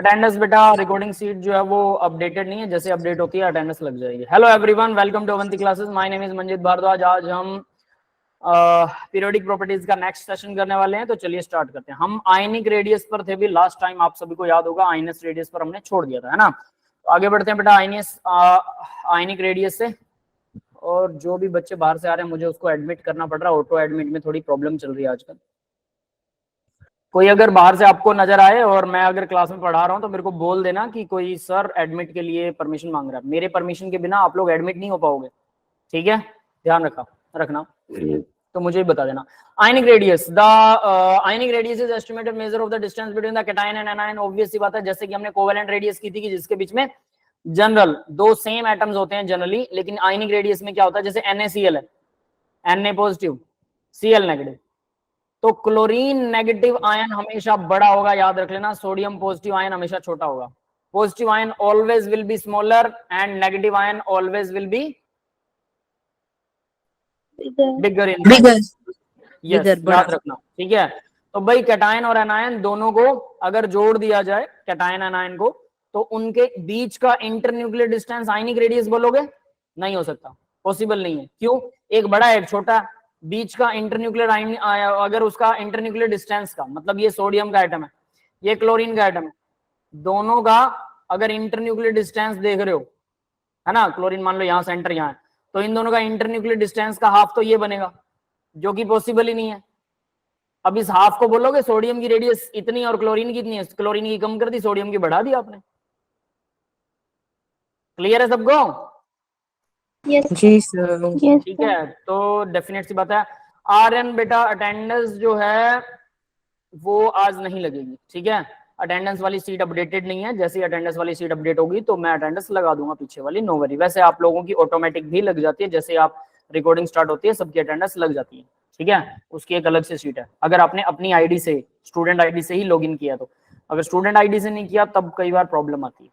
Attendance बेटा recording seat जो है वो अपडेटेड नहीं है, जैसे अपडेट होती है अटेंडेंस लग जाएगी। Hello everyone, welcome to Avanti classes. My name is Manjit Bhardwaj. आज हम पीरियोडिक प्रॉपर्टीज का नेक्स्ट सेशन करने वाले हैं, तो चलिए स्टार्ट करते हैं। हम आयनिक रेडियस पर थे भी लास्ट टाइम, आप सभी को याद होगा आयनस रेडियस पर हमने छोड़ दिया था, है ना। तो आगे बढ़ते हैं बेटा आयनिक रेडियस से। और जो भी बच्चे बाहर से आ रहे हैं मुझे उसको एडमिट करना पड़ रहा है, ऑटो एडमिट में थोड़ी प्रॉब्लम चल रही है आजकल। कोई अगर बाहर से आपको नजर आए और मैं अगर क्लास में पढ़ा रहा हूं तो मेरे को बोल देना कि कोई सर एडमिट के लिए परमिशन मांग रहा है। मेरे परमिशन के बिना आप लोग एडमिट नहीं हो पाओगे, ठीक है, ध्यान रखना। तो मुझे बता देना। Ionic radius, the ionic radius is estimated measure of the distance between the cation and anion. Obvious सी बात है, जैसे कि हमने कोवेलेंट रेडियस की थी कि जिसके बीच में जनरल दो सेम एटम्स होते हैं जनरली, लेकिन आयनिक रेडियस में क्या होता है, जैसे NaCl है, Na पॉजिटिव Cl नेगेटिव, तो क्लोरीन नेगेटिव आयन हमेशा बड़ा होगा, याद रख लेना। सोडियम पॉजिटिव आयन हमेशा छोटा होगा। Positive ion always will be smaller and negative ion always will be bigger in size. Yes, याद रखना, ठीक है। तो भाई कैटायन और एनायन दोनों को अगर जोड़ दिया जाए, कैटायन एनायन को, तो उनके बीच का इंटरन्यूक्लियर डिस्टेंस आयनिक रेडियस बोलोगे, नहीं हो सकता, पॉसिबल नहीं है। क्यों? एक बड़ा है एक छोटा, बीच का इंटरन्यूक्लियर अगर उसका इंटरन्यूक्लियर डिस्टेंस का मतलब, ये सोडियम का एटम है, ये क्लोरीन का एटम है, दोनों का अगर इंटरन्यूक्लियर डिस्टेंस देख रहे हो, है ना, क्लोरीन मान लो यहाँ सेंटर यहाँ है, तो इन दोनों का इंटरन्यूक्लियर डिस्टेंस का हाफ तो ये बनेगा, जो कि पॉसिबल ही नहीं है। अब इस हाफ को बोलोगे सोडियम की रेडियस इतनी और क्लोरीन की इतनी है, क्लोरीन की कम कर दी, सोडियम की बढ़ा दी आपने। क्लियर है सबको? जी सर। ठीक है, तो डेफिनेट सी बात है। आर्यन बेटा अटेंडेंस जो है वो आज नहीं लगेगी, ठीक है। अटेंडेंस वाली सीट अपडेटेड नहीं है, जैसे ही अटेंडेंस वाली सीट अपडेट होगी तो मैं अटेंडेंस लगा दूंगा पीछे वाली, नो वरी। वैसे आप लोगों की ऑटोमेटिक भी लग जाती है, जैसे आप रिकॉर्डिंग स्टार्ट होती है सबकी अटेंडेंस लग जाती है, ठीक है। उसकी एक अलग से सीट है, अगर आपने अपनी आईडी से, स्टूडेंट आईडी से ही लॉगिन किया तो। अगर स्टूडेंट आईडी से नहीं किया तब कई बार प्रॉब्लम आती है।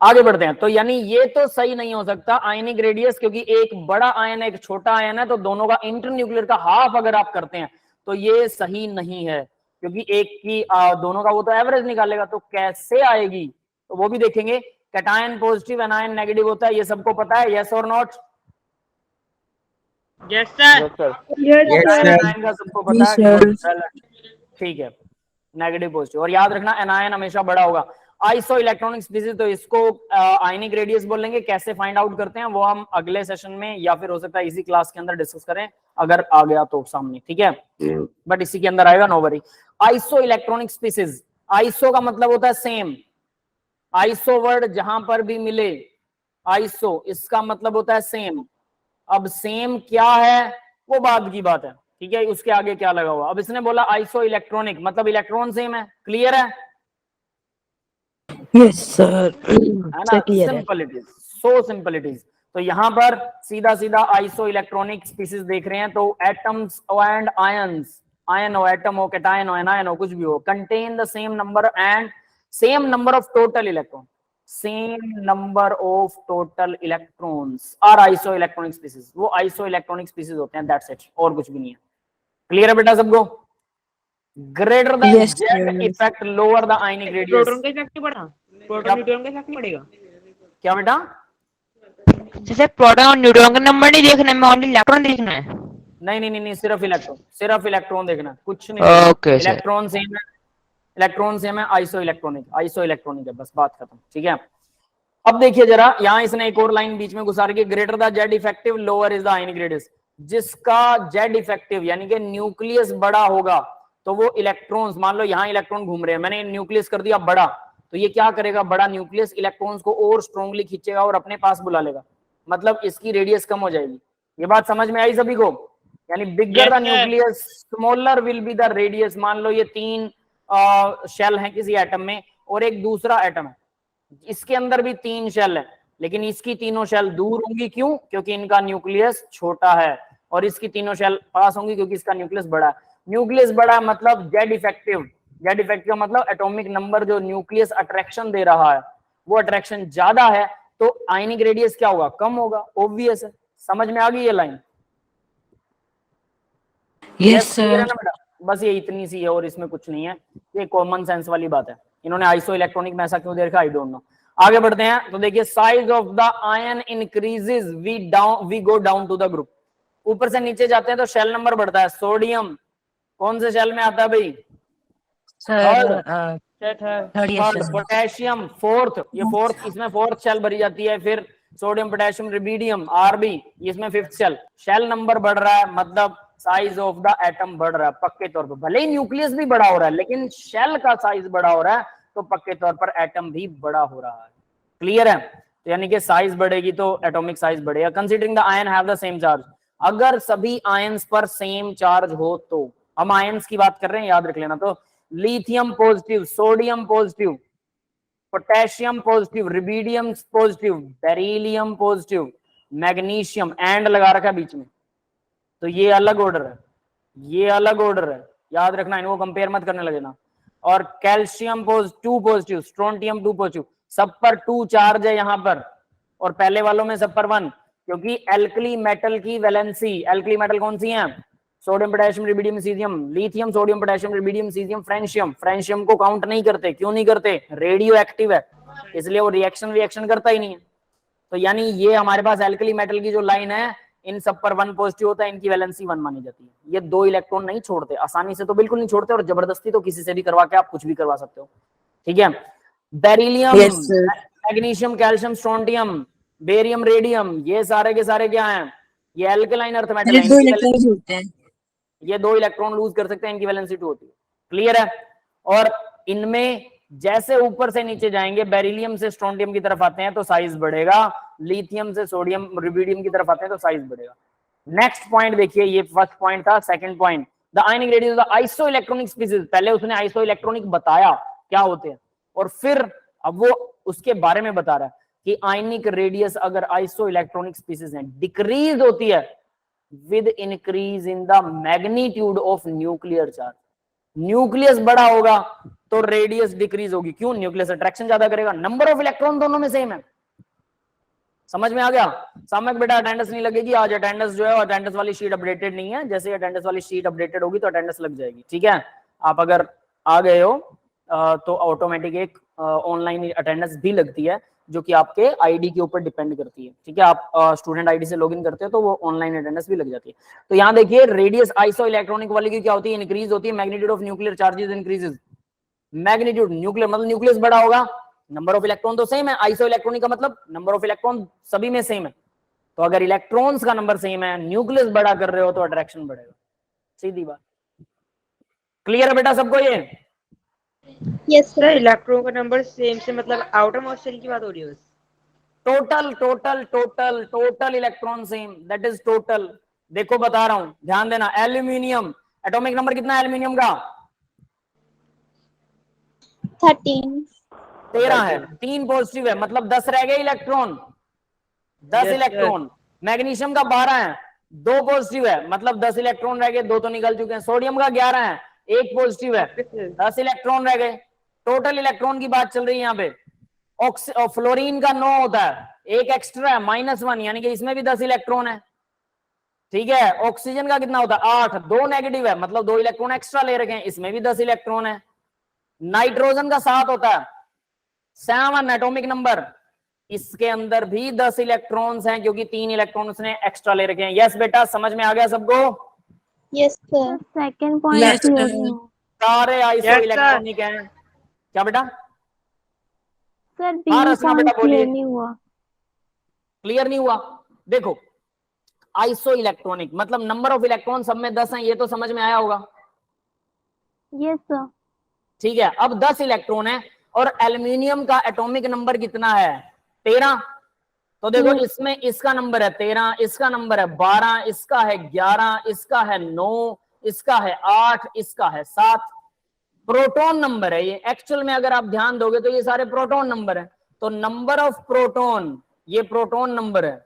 आगे बढ़ते हैं। तो यानी ये तो सही नहीं हो सकता आयनिक रेडियस, क्योंकि एक बड़ा आयन है एक छोटा आयन है, तो दोनों का इंटरन्यूक्लियर का हाफ अगर आप करते हैं तो ये सही नहीं है, क्योंकि एक की दोनों का वो तो एवरेज निकालेगा, तो कैसे आएगी तो वो भी देखेंगे। कैटायन पॉजिटिव एनायन नेगेटिव होता है, ये सबको पता है, यस और नॉट? Yes sir. एनायन का सबको पता है, ठीक है, नेगेटिव पॉजिटिव। और याद रखना एनायन हमेशा बड़ा होगा। आइसो इलेक्ट्रॉनिक स्पीसीज, तो इसको आयनिक रेडियस बोलेंगे। कैसे फाइंड आउट करते हैं वो हम अगले सेशन में या फिर हो सकता है इसी क्लास के अंदर डिस्कस करें, अगर आ गया तो सामने, ठीक है, बट इसी के अंदर आएगा, no worry. Iso electronic species, iso का मतलब होता है सेम। आइसो वर्ड जहां पर भी मिले, आइसो इसका मतलब होता है सेम। अब सेम क्या है वो बाद की बात है, ठीक है, उसके आगे क्या लगा हुआ। अब इसने बोला आइसो इलेक्ट्रॉनिक मतलब इलेक्ट्रॉन सेम है, क्लियर है? यस सर, है ना, simple it is, so simple it is. तो यहां पर सीधा सीधा आइसो इलेक्ट्रॉनिक स्पीसीज देख रहे हैं, तो एटम्स एंड आयंस, आयन हो, एटम हो, कैटायन हो, एनायन हो, कुछ भी हो, contain the same number and same number of total electron, same number of total electrons are iso electronic species. वो आइसो इलेक्ट्रॉनिक स्पीसीज होते हैं, दैट्स इट, और कुछ भी नहीं है। क्लियर है बेटा सबको? Greater the Z effect lower the ionic radius. Proton का इफेक्ट नहीं पड़ा, प्रोटॉन न्यूट्रॉन का इफेक्ट नहीं पड़ेगा क्या बेटा? जैसे प्रोटॉन और न्यूट्रॉन का नंबर नहीं देखना है, ओनली इलेक्ट्रॉन देखना है। नहीं, सिर्फ इलेक्ट्रॉन, सिर्फ इलेक्ट्रॉन देखना, कुछ नहीं। Okay sir. इलेक्ट्रॉन सेम है, इलेक्ट्रॉन सेम है, आइसो इलेक्ट्रॉनिक है, बस बात खत्म, ठीक है। अब देखिए जरा, यहां इसने एक और लाइन बीच में घुसा रखी है, greater the Z effective lower is the ionic radius. जिसका जेड इफेक्टिव यानी कि न्यूक्लियस बड़ा होगा तो वो इलेक्ट्रॉन्स, मान लो यहाँ इलेक्ट्रॉन घूम रहे हैं, मैंने न्यूक्लियस कर दिया बड़ा, तो ये क्या करेगा, बड़ा न्यूक्लियस इलेक्ट्रॉन्स को और स्ट्रॉन्गली खींचेगा और अपने पास बुला लेगा, मतलब इसकी रेडियस कम हो जाएगी। ये बात समझ में आई सभी को? यानी bigger the nucleus smaller will be the radius. मान लो ये तीन शेल हैं किसी एटम में और एक दूसरा एटम है, इसके अंदर भी तीन शेल है, लेकिन इसकी तीनों शेल दूर होंगी, क्यों? क्योंकि इनका न्यूक्लियस छोटा है, और इसकी तीनों शेल पास होंगी क्योंकि इसका न्यूक्लियस बड़ा है। न्यूक्लियस बड़ा मतलब जेड इफेक्टिव, जेड इफेक्टिव का मतलब एटॉमिक नंबर जो न्यूक्लियस अट्रैक्शन दे रहा है वो अट्रैक्शन ज्यादा है, तो आयनिक रेडियस क्या होगा, कम होगा, ऑब्वियस है। समझ में आ गई ये लाइन? Yes sir. बस ये इतनी सी है और इसमें कुछ नहीं है, ये कॉमन सेंस वाली बात है, इन्होंने आइसो इलेक्ट्रॉनिक में ऐसा क्यों दे रखा, आई डोंट नो। आगे बढ़ते हैं तो देखिए, size of the ion increases we go down to the group. ऊपर से नीचे जाते हैं तो शेल नंबर बढ़ता है। सोडियम कौन से शेल में आता है भाई, सर थर्ड। पोटेशियम फोर्थ, ये फोर्थ, इसमें फोर्थ शेल भरी जाती है। फिर सोडियम पोटेशियम रिबीडियम आरबी, इसमें फिफ्थ शेल। शेल नंबर बढ़ रहा है मतलब साइज ऑफ द एटम बढ़ रहा है पक्के तौर पर। भले ही न्यूक्लियस भी बड़ा हो रहा है लेकिन शेल का साइज बड़ा हो रहा है तो पक्के तौर पर एटम भी बड़ा हो रहा है। क्लियर है, तो यानी कि साइज बढ़ेगी तो एटॉमिक साइज बढ़ेगा। Considering the ion have the same charge, अगर सभी आयंस पर सेम चार्ज हो तो, हम आयंस की बात कर रहे हैं याद रख लेना। तो lithium positive, sodium positive, potassium positive, rubidium positive, beryllium positive, magnesium and लगा रखा है बीच में, तो ये अलग ऑर्डर है, ये अलग ऑर्डर है, याद रखना, इनको कंपेयर मत करने लगेना। और calcium two positive, strontium two positive, सब पर 2 चार्ज है यहां पर, और पहले वालों में सब पर 1, क्योंकि एल्कली मेटल की वैलेंसी, एल्कली मेटल कौन सी है, sodium potassium rubidium caesium, lithium sodium potassium rubidium caesium francium. Francium को काउंट नहीं करते, क्यों नहीं करते, रेडियो एक्टिव है इसलिए वो रिएक्शन करता ही नहीं है। तो यानी ये हमारे पास एल्कली मेटल की जो लाइन है, इन सब पर 1 पॉजिटिव होता है, इनकी वैलेंसी 1 मानी जाती है। ये 2 इलेक्ट्रॉन नहीं छोड़ते आसानी से, तो बिल्कुल नहीं छोड़ते, और जबरदस्ती तो किसी से भी करवा के आप कुछ भी करवा सकते हो, ठीक है। Beryllium, magnesium, calcium, strontium, barium, radium, ये सारे के सारे क्या हैं, ये एल्कलाइन अर्थ मेटल है, 2 इलेक्ट्रॉन जोड़ते हैं, ये 2 इलेक्ट्रॉन लूज कर सकते हैं, इनकी वैलेंसी 2 होती है। क्लियर है, और इनमें जैसे ऊपर से नीचे जाएंगे, बेरिलियम से स्ट्रोंटियम की तरफ आते हैं तो साइज बढ़ेगा, लिथियम से सोडियम रिबीडियम की तरफ आते हैं तो साइज बढ़ेगा। नेक्स्ट पॉइंट देखिए, ये फर्स्ट पॉइंट था। Second point, the ionic radius of the iso electronic species, पहले उसने आइसो इलेक्ट्रॉनिक बताया क्या होते हैं, और फिर अब वो उसके बारे में बता रहा है कि आयनिक रेडियस अगर आइसो इलेक्ट्रॉनिक स्पीसीज है डिक्रीज होती है with increase in the magnitude of nuclear charge. Nucleus बड़ा होगा तो रेडियस डिक्रीज होगी, क्यों, न्यूक्लियस अट्रैक्शन ज्यादा करेगा। नंबर ऑफ इलेक्ट्रॉन दोनों में सेम है, समझ में आ गया। सामक बेटा अटेंडेंस नहीं लगेगी आज, अटेंडेंस जो है अटेंडेंस वाली शीट अपडेटेड नहीं है, जैसे अटेंडेंस वाली शीट अपडेटेड होगी तो अटेंडेंस लग जाएगी, ठीक है। आप अगर आ गए हो तो ऑटोमेटिक एक ऑनलाइन अटेंडेंस भी लगती है जो कि आपके आईडी के ऊपर डिपेंड करती है, ठीक है। आप स्टूडेंट आईडी से लॉगिन करते हो तो वो ऑनलाइन अटेंडेंस भी लग जाती है। तो यहाँ देखिए, रेडियस आइसो इलेक्ट्रॉनिक वाली की क्या होती है, इंक्रीज होती है, magnitude of nuclear charges increases. Magnitude, nuclear मतलब न्यूक्लियस बड़ा होगा, नंबर ऑफ इलेक्ट्रॉन तो सेम है, आइसो इलेक्ट्रॉनिक का मतलब नंबर ऑफ इलेक्ट्रॉन सभी में सेम है, तो अगर इलेक्ट्रॉन्स का नंबर सेम है, न्यूक्लियस बड़ा कर रहे हो तो अट्रैक्शन बढ़ेगा, सीधी बात। क्लियर है बेटा सबको ये? यस सर, इलेक्ट्रॉन का नंबर सेम से मतलब आउटर मोस्ट शेल की बात हो रही है बस। Total electron same, that is total. देखो बता रहा हूं, ध्यान देना। एल्यूमिनियम, एटॉमिक नंबर कितना है एल्यूमिनियम का, 13 है, 3 पॉजिटिव है, मतलब 10 रह गए इलेक्ट्रॉन, 10 इलेक्ट्रॉन। मैग्नीशियम का 12 है, 2 पॉजिटिव है, मतलब 10 इलेक्ट्रॉन रह गए, 2 तो निकल चुके हैं। सोडियम का 11 है, 1 पॉजिटिव है, 10 इलेक्ट्रॉन रह गए। टोटल इलेक्ट्रॉन की बात चल रही है यहाँ पे। फ्लोरीन का 9 होता है, 1 एक्स्ट्रा है, -1, यानी कि इसमें भी 10 इलेक्ट्रॉन है, ठीक है। ऑक्सीजन का कितना होता है, 8, 2 नेगेटिव है, मतलब 2 इलेक्ट्रॉन एक्स्ट्रा ले रखे हैं, इसमें भी 10 इलेक्ट्रॉन है। नाइट्रोजन का 7 होता है, 7 एटॉमिक नंबर, इसके अंदर भी 10 इलेक्ट्रॉन्स हैं क्योंकि 3 इलेक्ट्रॉन उसने एक्स्ट्रा ले रखे हैं। यस बेटा, समझ में आ गया सबको? यस सर, सेकंड पॉइंट सारे आइसो इलेक्ट्रॉनिक हैं। क्या बेटा? सर हाँ रचना बेटा बोलिए। नहीं हुआ, क्लियर नहीं हुआ? देखो, आइसो इलेक्ट्रॉनिक मतलब नंबर ऑफ इलेक्ट्रॉन सब में 10 हैं, ये तो समझ में आया होगा। यस सर, ठीक है, अब 10 इलेक्ट्रॉन है और एल्यूमिनियम का एटॉमिक नंबर कितना है, 13। तो देखो इसमें इसका नंबर है 13, इसका नंबर है 12, इसका है 11, इसका है 9, इसका है 8, इसका है 7। प्रोटॉन नंबर है ये, एक्चुअल में अगर आप ध्यान दोगे तो ये सारे प्रोटॉन नंबर है। तो नंबर ऑफ प्रोटॉन, ये प्रोटॉन नंबर है।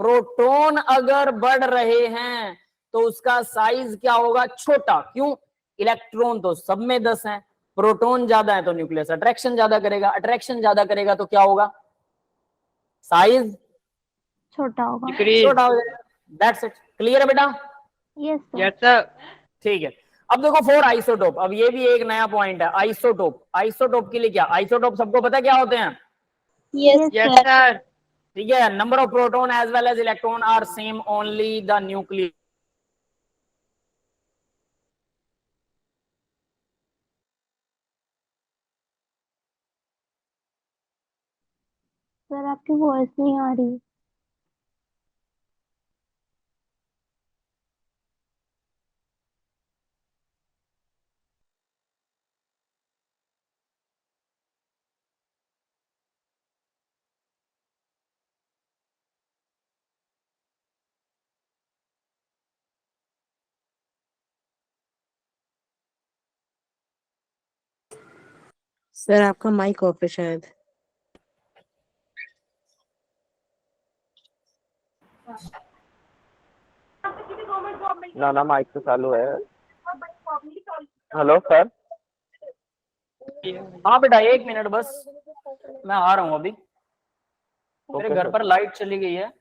प्रोटॉन अगर बढ़ रहे हैं तो उसका साइज क्या होगा, छोटा। क्यों? इलेक्ट्रॉन तो सब में 10 हैं, प्रोटॉन ज्यादा है तो न्यूक्लियस अट्रैक्शन ज्यादा करेगा, अट्रैक्शन ज्यादा करेगा तो क्या होगा, साइज छोटा होगा, छोटा हो जाएगा। That's it. क्लियर है बेटा? यस सर, ठीक है। अब देखो फॉर आइसोटोप, अब ये भी एक नया पॉइंट है। आइसोटोप, आइसोटोप के लिए क्या, आइसोटोप सबको पता क्या होते हैं? Yes, yes sir. सर। ठीक है, number of proton as well as electron are same, only the nucleus. Sir आपकी वॉइस नहीं आ रही। सर आपका माइक ऑफ है शायद। ना माइक तो चालू है। Hello sir. हाँ बेटा, एक मिनट बस, मैं आ रहा हूँ अभी। मेरे ओके घर सर। पर लाइट चली गई है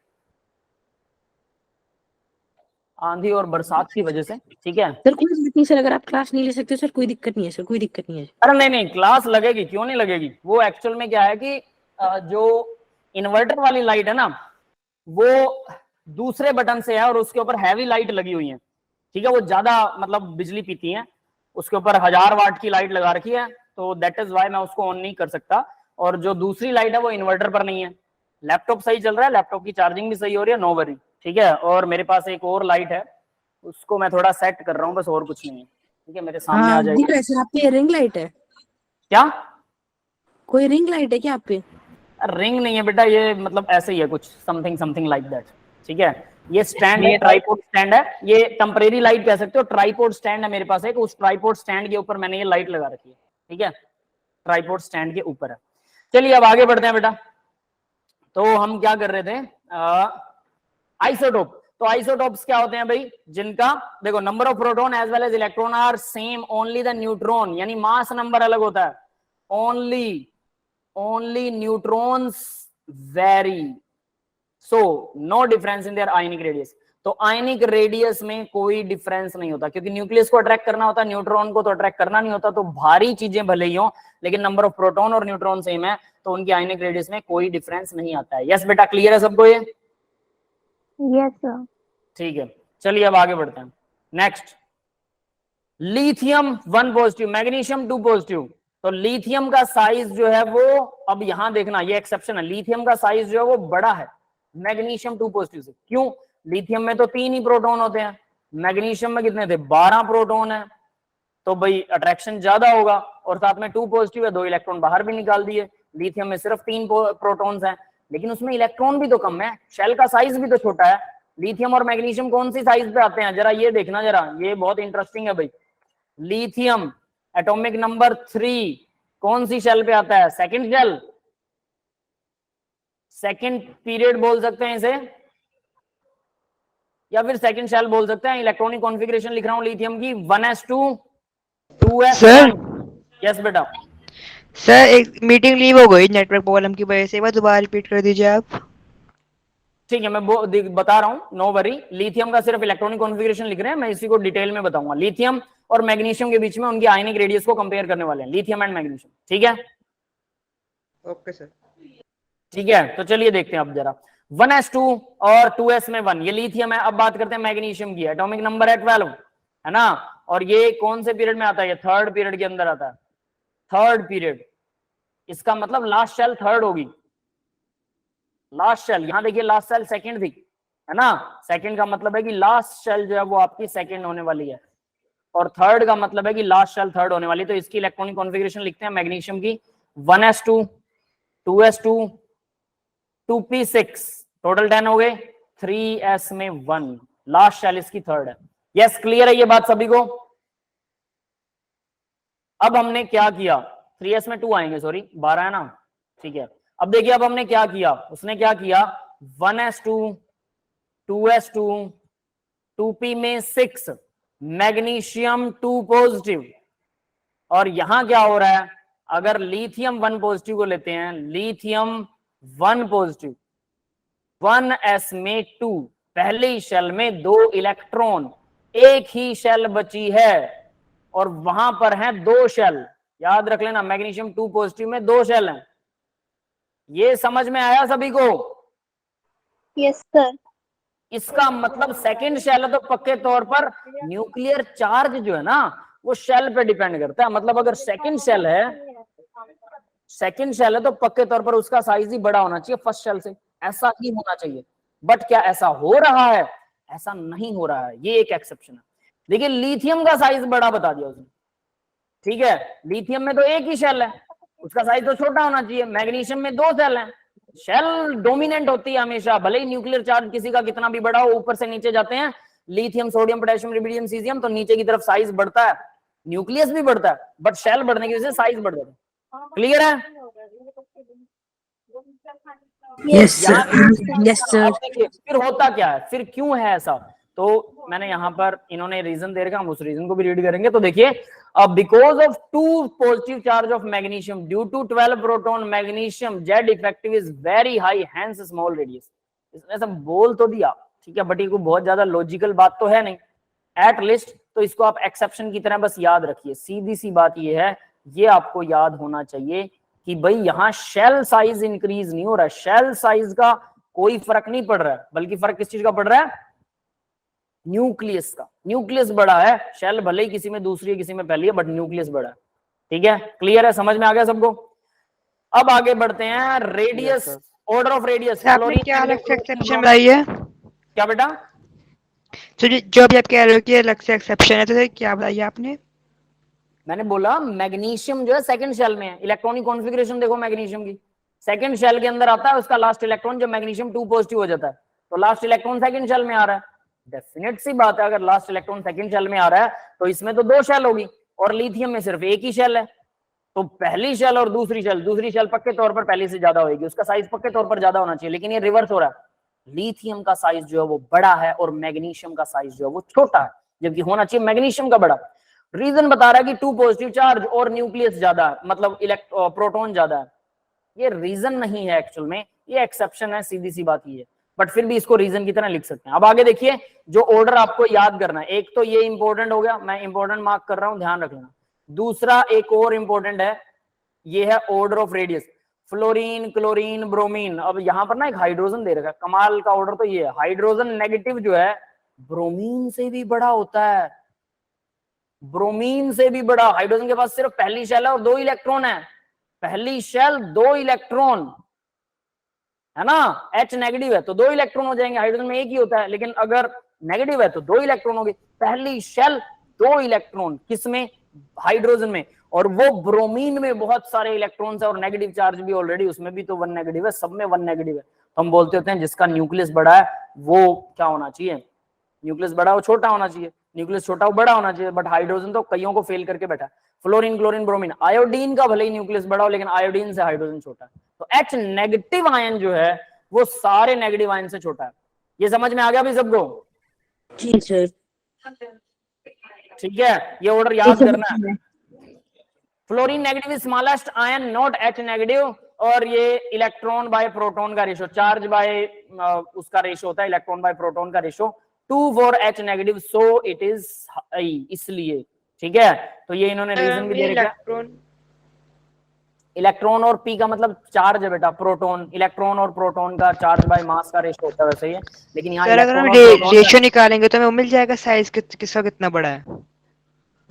आंधी और बरसात की वजह से। ठीक है सर कोई दिक्कत नहीं सर, अगर आप क्लास नहीं ले सकते सर कोई दिक्कत नहीं है सर, कोई दिक्कत नहीं है। अरे नहीं नहीं, क्लास लगेगी, क्यों नहीं लगेगी। वो एक्चुअल में क्या है कि जो इन्वर्टर वाली लाइट है ना, वो दूसरे बटन से है और उसके ऊपर हैवी लाइट लगी हुई है। ठीक है, वो ज्यादा मतलब बिजली पीती है, उसके ऊपर 1000 वाट की लाइट लगा रखी है, तो दैट इज वाई मैं उसको ऑन नहीं कर सकता। और जो दूसरी लाइट है वो इन्वर्टर पर नहीं है। लैपटॉप सही चल रहा है, लैपटॉप की चार्जिंग भी सही हो रही है, नो वरी। ठीक है, और मेरे पास एक और लाइट है, उसको मैं थोड़ा सेट कर रहा हूँ बस, और कुछ नहीं है। ठीक है, मेरे सामने आ दिख जाएगी। रहा है सर आप पे रिंग लाइट है? क्या कोई रिंग लाइट है क्या आप पे? रिंग नहीं है बेटा, ये मतलब ऐसे ही है कुछ, समथिंग समथिंग लाइक दैट। ठीक है, ये स्टैंड है, ट्राइपॉड स्टैंड है, ये टेम्परेरी लाइट कह सकते हो। ट्राइपॉड स्टैंड है मेरे पास एक, उस ट्राइपॉड स्टैंड के ऊपर मैंने ये लाइट लगा रखी है। ठीक है, ट्राइपॉड स्टैंड के ऊपर है। चलिए अब आगे बढ़ते हैं बेटा। तो हम क्या कर रहे थे, आइसोटोप। तो आइसोटोप्स क्या होते हैं भाई, जिनका देखो number of proton as well as electron are same, only the neutron, यानी मास नंबर अलग होता है। Only neutrons vary, so no difference in their ionic radius. तो आयनिक रेडियस में कोई डिफरेंस नहीं होता, क्योंकि न्यूक्लियस को अट्रैक्ट करना होता है, न्यूट्रॉन को तो अट्रैक्ट करना नहीं होता। तो भारी चीजें भले ही हो, लेकिन नंबर ऑफ प्रोटॉन और न्यूट्रॉन सेम है, तो उनकी आयनिक रेडियस में कोई डिफरेंस नहीं आता है। यस बेटा, क्लियर है सबको ये? Yes, sir. ठीक है, चलिए अब आगे बढ़ते हैं। Next, lithium 1 positive, magnesium 2 positive. तो लिथियम का साइज जो है वो, अब यहां देखना, ये एक्सेप्शन है, लिथियम का साइज जो है वो बड़ा है मैग्नीशियम 2 पॉजिटिव से। क्यों? लिथियम में तो 3 ही प्रोटॉन होते हैं, मैग्नीशियम में कितने थे, 12 प्रोटॉन है, तो भाई अट्रैक्शन ज्यादा होगा। और साथ में 2 पॉजिटिव है, 2 इलेक्ट्रॉन बाहर भी निकाल दिए। लिथियम में सिर्फ 3 प्रोटॉन्स हैं, लेकिन उसमें इलेक्ट्रॉन भी तो कम है, शेल का साइज भी तो छोटा है। लिथियम और मैग्नीशियम कौन सी साइज पे आते हैं, जरा ये देखना, जरा ये बहुत इंटरेस्टिंग है भाई। लिथियम एटॉमिक नंबर 3 कौन सी शेल पे आता है, सेकंड शेल, सेकंड पीरियड बोल सकते हैं इसे, या फिर सेकंड शेल बोल सकते हैं। इलेक्ट्रॉनिक कॉन्फ़िगरेशन लिख रहा हूं लिथियम की, 1s2 2s1। यस बेटा। सर एक मीटिंग लीव हो गई नेटवर्क प्रॉब्लम की वजह से, एक बार दोबारा रिपीट कर दीजिए आप। ठीक है, मैं बता रहा हूं, नो वरी। लिथियम का सिर्फ इलेक्ट्रॉनिक कॉन्फ़िगरेशन लिख रहे हैं, मैं इसी को डिटेल में बताऊंगा। लिथियम और मैग्नीशियम के बीच में उनकी आयनिक रेडियस को कंपेयर करने वाले हैं, लिथियम एंड मैग्नीशियम। ठीक है, ओके सर। ठीक है, तो चलिए देखते हैं अब जरा। 1s2 और 2s में 1, ये लिथियम है। अब बात करते हैं मैग्नीशियम की, एटॉमिक नंबर है 12, है ना। और ये कौन से पीरियड में आता है, ये थर्ड पीरियड के अंदर आता है, थर्ड पीरियड। इसका मतलब लास्ट शेल थर्ड होगी, लास्ट शेल। यहां देखिए लास्ट शेल सेकंड थी, है ना। सेकंड का मतलब है कि लास्ट शेल जो है वो आपकी सेकंड होने वाली है, और थर्ड का मतलब है कि लास्ट शेल थर्ड होने वाली। तो इसकी इलेक्ट्रॉनिक कॉन्फ़िगरेशन लिखते हैं मैग्नीशियम की, 1s2 2s2 2p6, टोटल 10 हो गए। 3s में 1, लास्ट शेल इसकी थर्ड है। यस, क्लियर है ये बात सभी को? अब हमने क्या किया, 3s में 2 आएंगे, सॉरी 12 है ना। ठीक है, अब देखिए अब हमने क्या किया, उसने क्या किया, 1s2 2s2 2p में 6, मैग्नीशियम 2 पॉजिटिव। और यहां क्या हो रहा है, अगर लिथियम 1 पॉजिटिव को लेते हैं, लिथियम 1 पॉजिटिव, 1s में 2, पहले शेल में 2 इलेक्ट्रॉन, एक ही शेल बची है, और वहां पर हैं 2 शेल। याद रख लेना, मैग्नीशियम 2 पॉजिटिव में 2 शेल हैं। ये समझ में आया सभी को? Yes sir. इसका मतलब सेकंड शेल है तो पक्के तौर पर न्यूक्लियर चार्ज जो है ना वो शेल पे डिपेंड करता है। मतलब अगर सेकंड शेल है तो पक्के तौर पर उसका साइज ही बड़ा होना चाहिए फर्स्ट शेल से, ऐसा ही होना चाहिए। बट क्या ऐसा हो रहा है? ऐसा नहीं हो रहा है, ये एक एक्सेप्शन है। देखिए लिथियम का साइज बड़ा बता दिया उसने, ठीक है, लिथियम में तो एक ही शेल है, उसका साइज तो छोटा होना चाहिए। मैग्नीशियम में 2 शेल हैं, शेल डोमिनेंट होती है हमेशा, भले ही न्यूक्लियर चार्ज किसी का कितना भी बड़ा हो, ऊपर से नीचे जाते हैं lithium, sodium, potassium, rubidium, caesium, तो नीचे की तरफ साइज बढ़ता है, न्यूक्लियस भी बढ़ता है, बट शेल बढ़ने की वजह से साइज बढ़ जाता है। क्लियर है? Yes sir, yes sir. अब देखिए फिर होता क्या है, फिर क्यों है ऐसा, तो मैंने यहाँ पर इन्होंने रीजन दे रखा, हम उस रीजन को भी रीड करेंगे। तो देखिए because of 2 positive charge of magnesium due to 12 proton magnesium Z effective is very high hence small radius. इसने सब बोल तो दिया, ठीक है, बट ये कोई बहुत ज्यादा लॉजिकल बात तो है नहीं एट लीस्ट, तो इसको आप एक्सेप्शन की तरह बस याद रखिए। सीधी सी बात ये है, ये आपको याद होना चाहिए कि भाई यहाँ शेल साइज इंक्रीज नहीं हो रहा है, शेल साइज का कोई फर्क नहीं पड़ रहा है, बल्कि फर्क किस चीज का पड़ रहा है? न्यूक्लियस का। न्यूक्लियस बड़ा है, शेल भले ही किसी में दूसरी है किसी में पहली है, बट न्यूक्लियस बड़ा है। ठीक है, क्लियर है, समझ में आ गया सबको? अब आगे बढ़ते हैं, रेडियस, ऑर्डर ऑफ रेडियस। आपने क्या अलग से एक्सेप्शन बताई है? क्या बेटा? तो जो भी आप कह रहे हो कि अलग से एक्सेप्शन है, तो क्या बताई आपने? मैंने बोला मैग्नीशियम जो है सेकंड शेल में है, इलेक्ट्रॉनिक कॉन्फ़िगरेशन देखो मैग्नीशियम की, सेकंड शेल के अंदर आता है उसका लास्ट इलेक्ट्रॉन, जब मैग्नीशियम 2 पॉजिटिव हो जाता है तो लास्ट इलेक्ट्रॉन सेकंड शेल में आ रहा है। डेफिनेट सी बात है, अगर लास्ट इलेक्ट्रॉन सेकंड शेल में आ रहा है तो इसमें तो 2 शेल होगी और लिथियम में सिर्फ एक ही शेल है, तो पहली शेल और दूसरी शेल पक्के तौर पर पहले से ज्यादा होगी, उसका साइज पक्के तौर पर ज्यादा होना चाहिए। लेकिन ये रिवर्स हो रहा है, लिथियम का साइज जो है वो बड़ा है और मैग्नीशियम का साइज जो है वो छोटा है, जबकि होना चाहिए मैग्नीशियम का बड़ा। रीजन बता रहा है कि 2 पॉजिटिव चार्ज और न्यूक्लियस ज्यादा है, मतलब प्रोटॉन ज्यादा है। ये रीजन नहीं है एक्चुअल में, ये एक्सेप्शन है, सीधी सी बात ये है, बट फिर भी इसको रीजन की तरह लिख सकते हैं। अब आगे देखिए, जो ऑर्डर आपको याद करना है, एक तो ये इंपॉर्टेंट हो गया, मैं इंपॉर्टेंट मार्क कर रहा हूं, ध्यान रखना। दूसरा एक और इंपॉर्टेंट है, ये है order of radius, fluorine, chlorine, bromine. अब यहां पर ना एक हाइड्रोजन दे रखा है, कमाल का ऑर्डर तो ये है, हाइड्रोजन नेगेटिव जो है ब्रोमीन से भी बड़ा होता है, ब्रोमीन से भी बड़ा। हाइड्रोजन के पास सिर्फ पहली शेल है और 2 इलेक्ट्रॉन है, पहली शेल 2 इलेक्ट्रॉन है ना, H नेगेटिव है तो 2 इलेक्ट्रॉन हो जाएंगे, हाइड्रोजन में एक ही होता है, लेकिन अगर नेगेटिव है तो 2 इलेक्ट्रॉन होंगे। पहली शेल 2 इलेक्ट्रॉन किसमें? हाइड्रोजन में, और वो ब्रोमीन में बहुत सारे इलेक्ट्रॉन्स है और नेगेटिव चार्ज भी ऑलरेडी उसमें भी तो 1 नेगेटिव है, सब में 1 नेगेटिव है। तो हम बोलते होते हैं जिसका न्यूक्लियस बड़ा है वो क्या होना चाहिए? न्यूक्लियस बड़ा हो छोटा होना चाहिए, न्यूक्लियस छोटा हो बड़ा होना चाहिए, बट हाइड्रोजन तो कईयों को फेल करके बैठा है। फ्लोरीन, क्लोरीन, ब्रोमीन, आयोडीन का भले ही न्यूक्लियस बड़ा हो लेकिन आयोडीन से हाइड्रोजन छोटा है, तो H नेगेटिव आयन जो है वो सारे नेगेटिव आयन से छोटा है। ये समझ में आ गया भी सबको? जी सर। ठीक है, ये ऑर्डर याद करना है। Fluorine negative smallest ion, not H negative, और ये इलेक्ट्रॉन बाय प्रोटॉन का रेशो, चार्ज बाय उसका रेशो होता है, इलेक्ट्रॉन बाय प्रोटॉन का ratio 2 for H negative, so it is इसलिए। ठीक है, तो ये इन्होंने रीजन भी दे रखा है। इलेक्ट्रॉन और P का मतलब चार्ज है बेटा, प्रोटॉन, इलेक्ट्रॉन और प्रोटॉन का चार्ज बाय मास का रेशो होता है वैसे ही है, लेकिन यहाँ अगर हम रेशो निकालेंगे तो हमें मिल जाएगा साइज किसका कितना बड़ा है।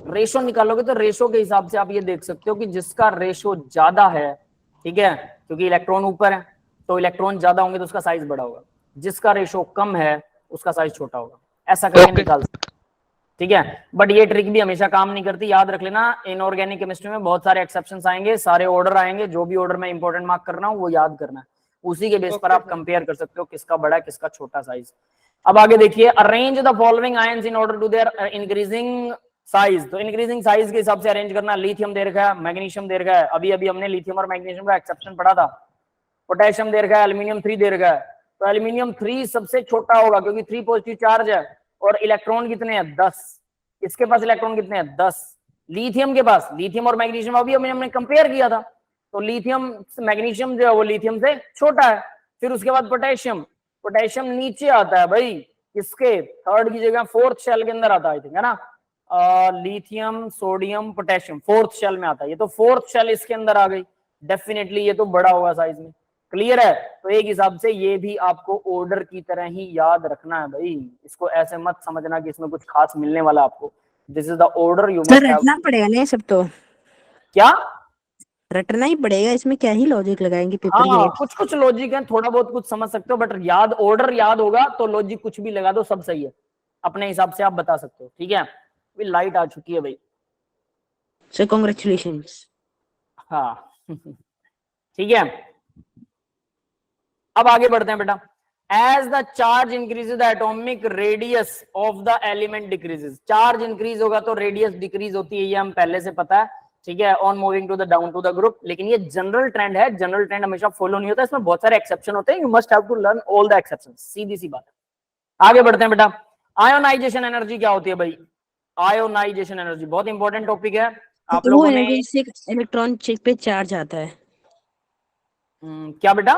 रेशो निकालोगे तो रेशो के हिसाब से आप ये देख सकते हो कि जिसका रेशो ज्यादा है, ठीक है, क्योंकि इलेक्ट्रॉन ऊपर है तो इलेक्ट्रॉन ज्यादा होंगे तो उसका साइज बड़ा होगा, जिसका रेशो कम है उसका साइज छोटा होगा, ऐसा करके निकाल सकते। ठीक है, बट ये ट्रिक भी हमेशा काम नहीं करती, याद रख लेना। इनऑर्गेनिक केमिस्ट्री में बहुत सारे एक्सेप्शंस आएंगे, सारे ऑर्डर आएंगे, जो भी ऑर्डर मैं इंपॉर्टेंट मार्क कर रहा हूँ वो याद करना है, उसी के बेस पर आप कंपेयर कर सकते हो किसका बड़ा है किसका छोटा साइज। अब आगे देखिए, arrange the following ions in order to their increasing size. तो इंक्रीजिंग साइज के हिसाब से अरेंज करना। लिथियम दे रखा है, मैग्नीशियम दे रखा है, अभी अभी हमने लिथियम और मैग्नीशियम का एक्सेप्शन पढ़ा था। पोटेशियम दे रखा है, एल्यूमिनियम 3 दे रखा है, तो एल्यूमिनियम 3 सबसे छोटा होगा क्योंकि 3 पॉजिटिव चार्ज है और इलेक्ट्रॉन कितने हैं? 10। इसके पास इलेक्ट्रॉन कितने हैं? 10। लिथियम के पास, लिथियम और मैग्नीशियम अभी हमने कंपेयर किया था, तो लिथियम मैग्नीशियम जो है वो लिथियम से छोटा है। फिर उसके बाद पोटेशियम, पोटेशियम नीचे आता है भाई, किसके? 3rd की जगह 4th शेल के अंदर आता है, आई थिंक, है ना, lithium, sodium, potassium, fourth shell में आता है। ये तो फोर्थ शेल इसके अंदर आ गई, डेफिनेटली ये तो बड़ा होगा साइज में। क्लियर है? तो एक हिसाब से ये भी आपको ऑर्डर की तरह ही याद रखना है भाई, इसको ऐसे मत समझना कि इसमें कुछ खास मिलने वाला आपको। This is the order you sir must have. रटना पड़ेगा ना ये सब तो, क्या? रटना ही पड़ेगा, इसमें क्या ही लॉजिक लगाएंगे पेपर हाँ, के। कुछ कुछ लॉजिक है, थोड़ा बहुत कुछ समझ सकते हो, बट याद, ऑर्डर याद होगा तो लॉजिक कुछ भी लगा दो, सब सही है, अपने हिसाब से आप बता सकते हो। ठीक है, अभी लाइट आ चुकी है भाई। Sir congratulations. हाँ ठीक है, अब आगे बढ़ते हैं बेटा। As the charge increases the atomic radius of the element decreases. Charge increase होगा तो रेडियस डिक्रीज होती है, ये हम पहले से पता है। ठीक है, on moving to the down to the group, लेकिन ये जनरल ट्रेंड है, जनरल ट्रेंड हमेशा फॉलो नहीं होता, इसमें बहुत सारे एक्सेप्शन होते हैं, you must have to learn all the exception, सीधी सी बात है। आगे बढ़ते हैं बेटा। आयोनाइजेशन एनर्जी क्या होती है भाई? आयोनाइजेशन एनर्जी बहुत इंपॉर्टेंट टॉपिक है आप वो लोगों ने। एनर्जी से इलेक्ट्रॉन चिप पे चार्ज आता है। क्या बेटा?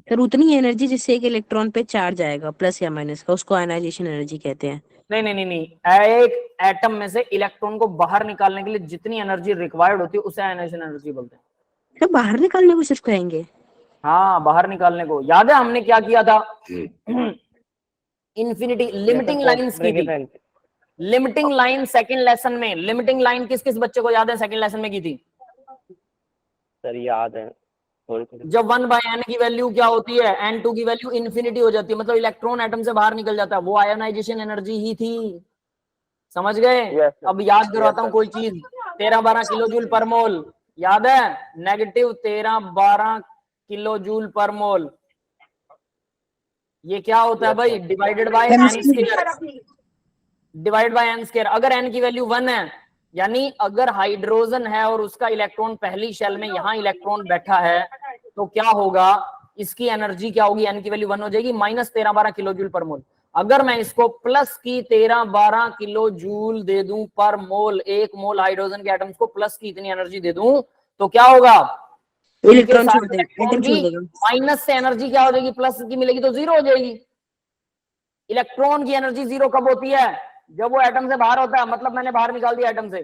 सर उतनी एनर्जी जिससे एक इलेक्ट्रॉन पे चार्ज आएगा प्लस या माइनस का, उसको आयनाइजेशन एनर्जी कहते हैं। नहीं नहीं नहीं नहीं, एक एटम में से इलेक्ट्रॉन को बाहर निकालने के लिए जितनी एनर्जी रिक्वायर्ड होती है उसे आयनाइजेशन एनर्जी बोलते हैं। सर बाहर निकालने को सिर्फ कहेंगे? हाँ, बाहर निकालने को। याद है हमने क्या किया था? इन्फिनिटी लिमिटिंग लाइंस की थी, लिमिटिंग लाइन सेकंड लेसन में। लिमिटिंग लाइन किस किस बच्चे को याद है सेकंड लेसन में की थी? सर याद है थोड़ी। जब 1/n की वैल्यू क्या होती है, n2 की वैल्यू इन्फिनिटी हो जाती है, मतलब इलेक्ट्रॉन एटम से बाहर निकल जाता है, वो आयोनाइजेशन एनर्जी ही थी। समझ गए? Yes, sir. अब याद करवाता Yes, हूँ sir. कोई चीज। 13-12 किलो जूल पर मोल, याद है? नेगेटिव 13-12 किलो जूल पर मोल, ये क्या होता है Yes, भाई? sir. Divided by N square, divide by N square. अगर एन की वैल्यू 1 है, यानी अगर हाइड्रोजन है और उसका इलेक्ट्रॉन पहली शेल में यहाँ इलेक्ट्रॉन बैठा है, तो क्या होगा? इसकी एनर्जी क्या होगी? एन की वैल्यू 1 हो जाएगी, माइनस 13-12 किलो जूल पर मोल। अगर मैं इसको प्लस की 13-12 किलो जूल दे दूं पर मोल, एक मोल हाइड्रोजन के एटम्स को प्लस की इतनी एनर्जी दे दूं, तो क्या होगा? इलेक्ट्रॉन छोड़ देगा, एटम छोड़ देगा। माइनस से एनर्जी क्या हो जाएगी? प्लस की मिलेगी तो जीरो हो जाएगी। इलेक्ट्रॉन की एनर्जी जीरो कब होती है? जब वो एटम से बाहर होता है, मतलब मैंने बाहर निकाल दिया एटम से।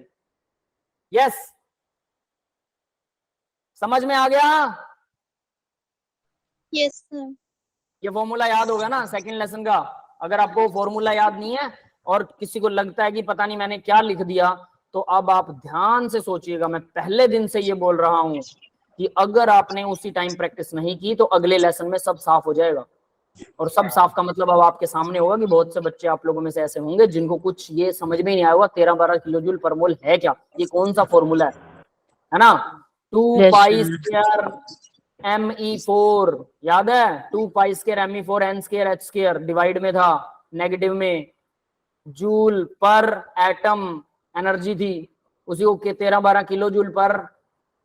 यस, समझ में आ गया? Yes sir. ये फॉर्मूला याद होगा ना सेकंड लेसन का? अगर आपको फॉर्मूला याद नहीं है और किसी को लगता है कि पता नहीं मैंने क्या लिख दिया, तो अब आप ध्यान से सोचिएगा। मैं पहले दिन से ये बोल रहा हूं कि अगर आपने उसी टाइम प्रैक्टिस नहीं की तो अगले लेसन में सब साफ हो जाएगा। और सब साफ का मतलब अब आपके सामने होगा कि बहुत से बच्चे आप लोगों में से ऐसे होंगे जिनको कुछ ये समझ में नहीं आया होगा 13-12 किलो जूल पर मोल है क्या, ये कौन सा फॉर्मूला है ना? 2 पाई स्क्वायर Me4, याद है? 2 pi square Me4 n square h square, divide में था, नेगेटिव में, जूल पर एटम एनर्जी थी, उसी को 13-12 किलो जूल पर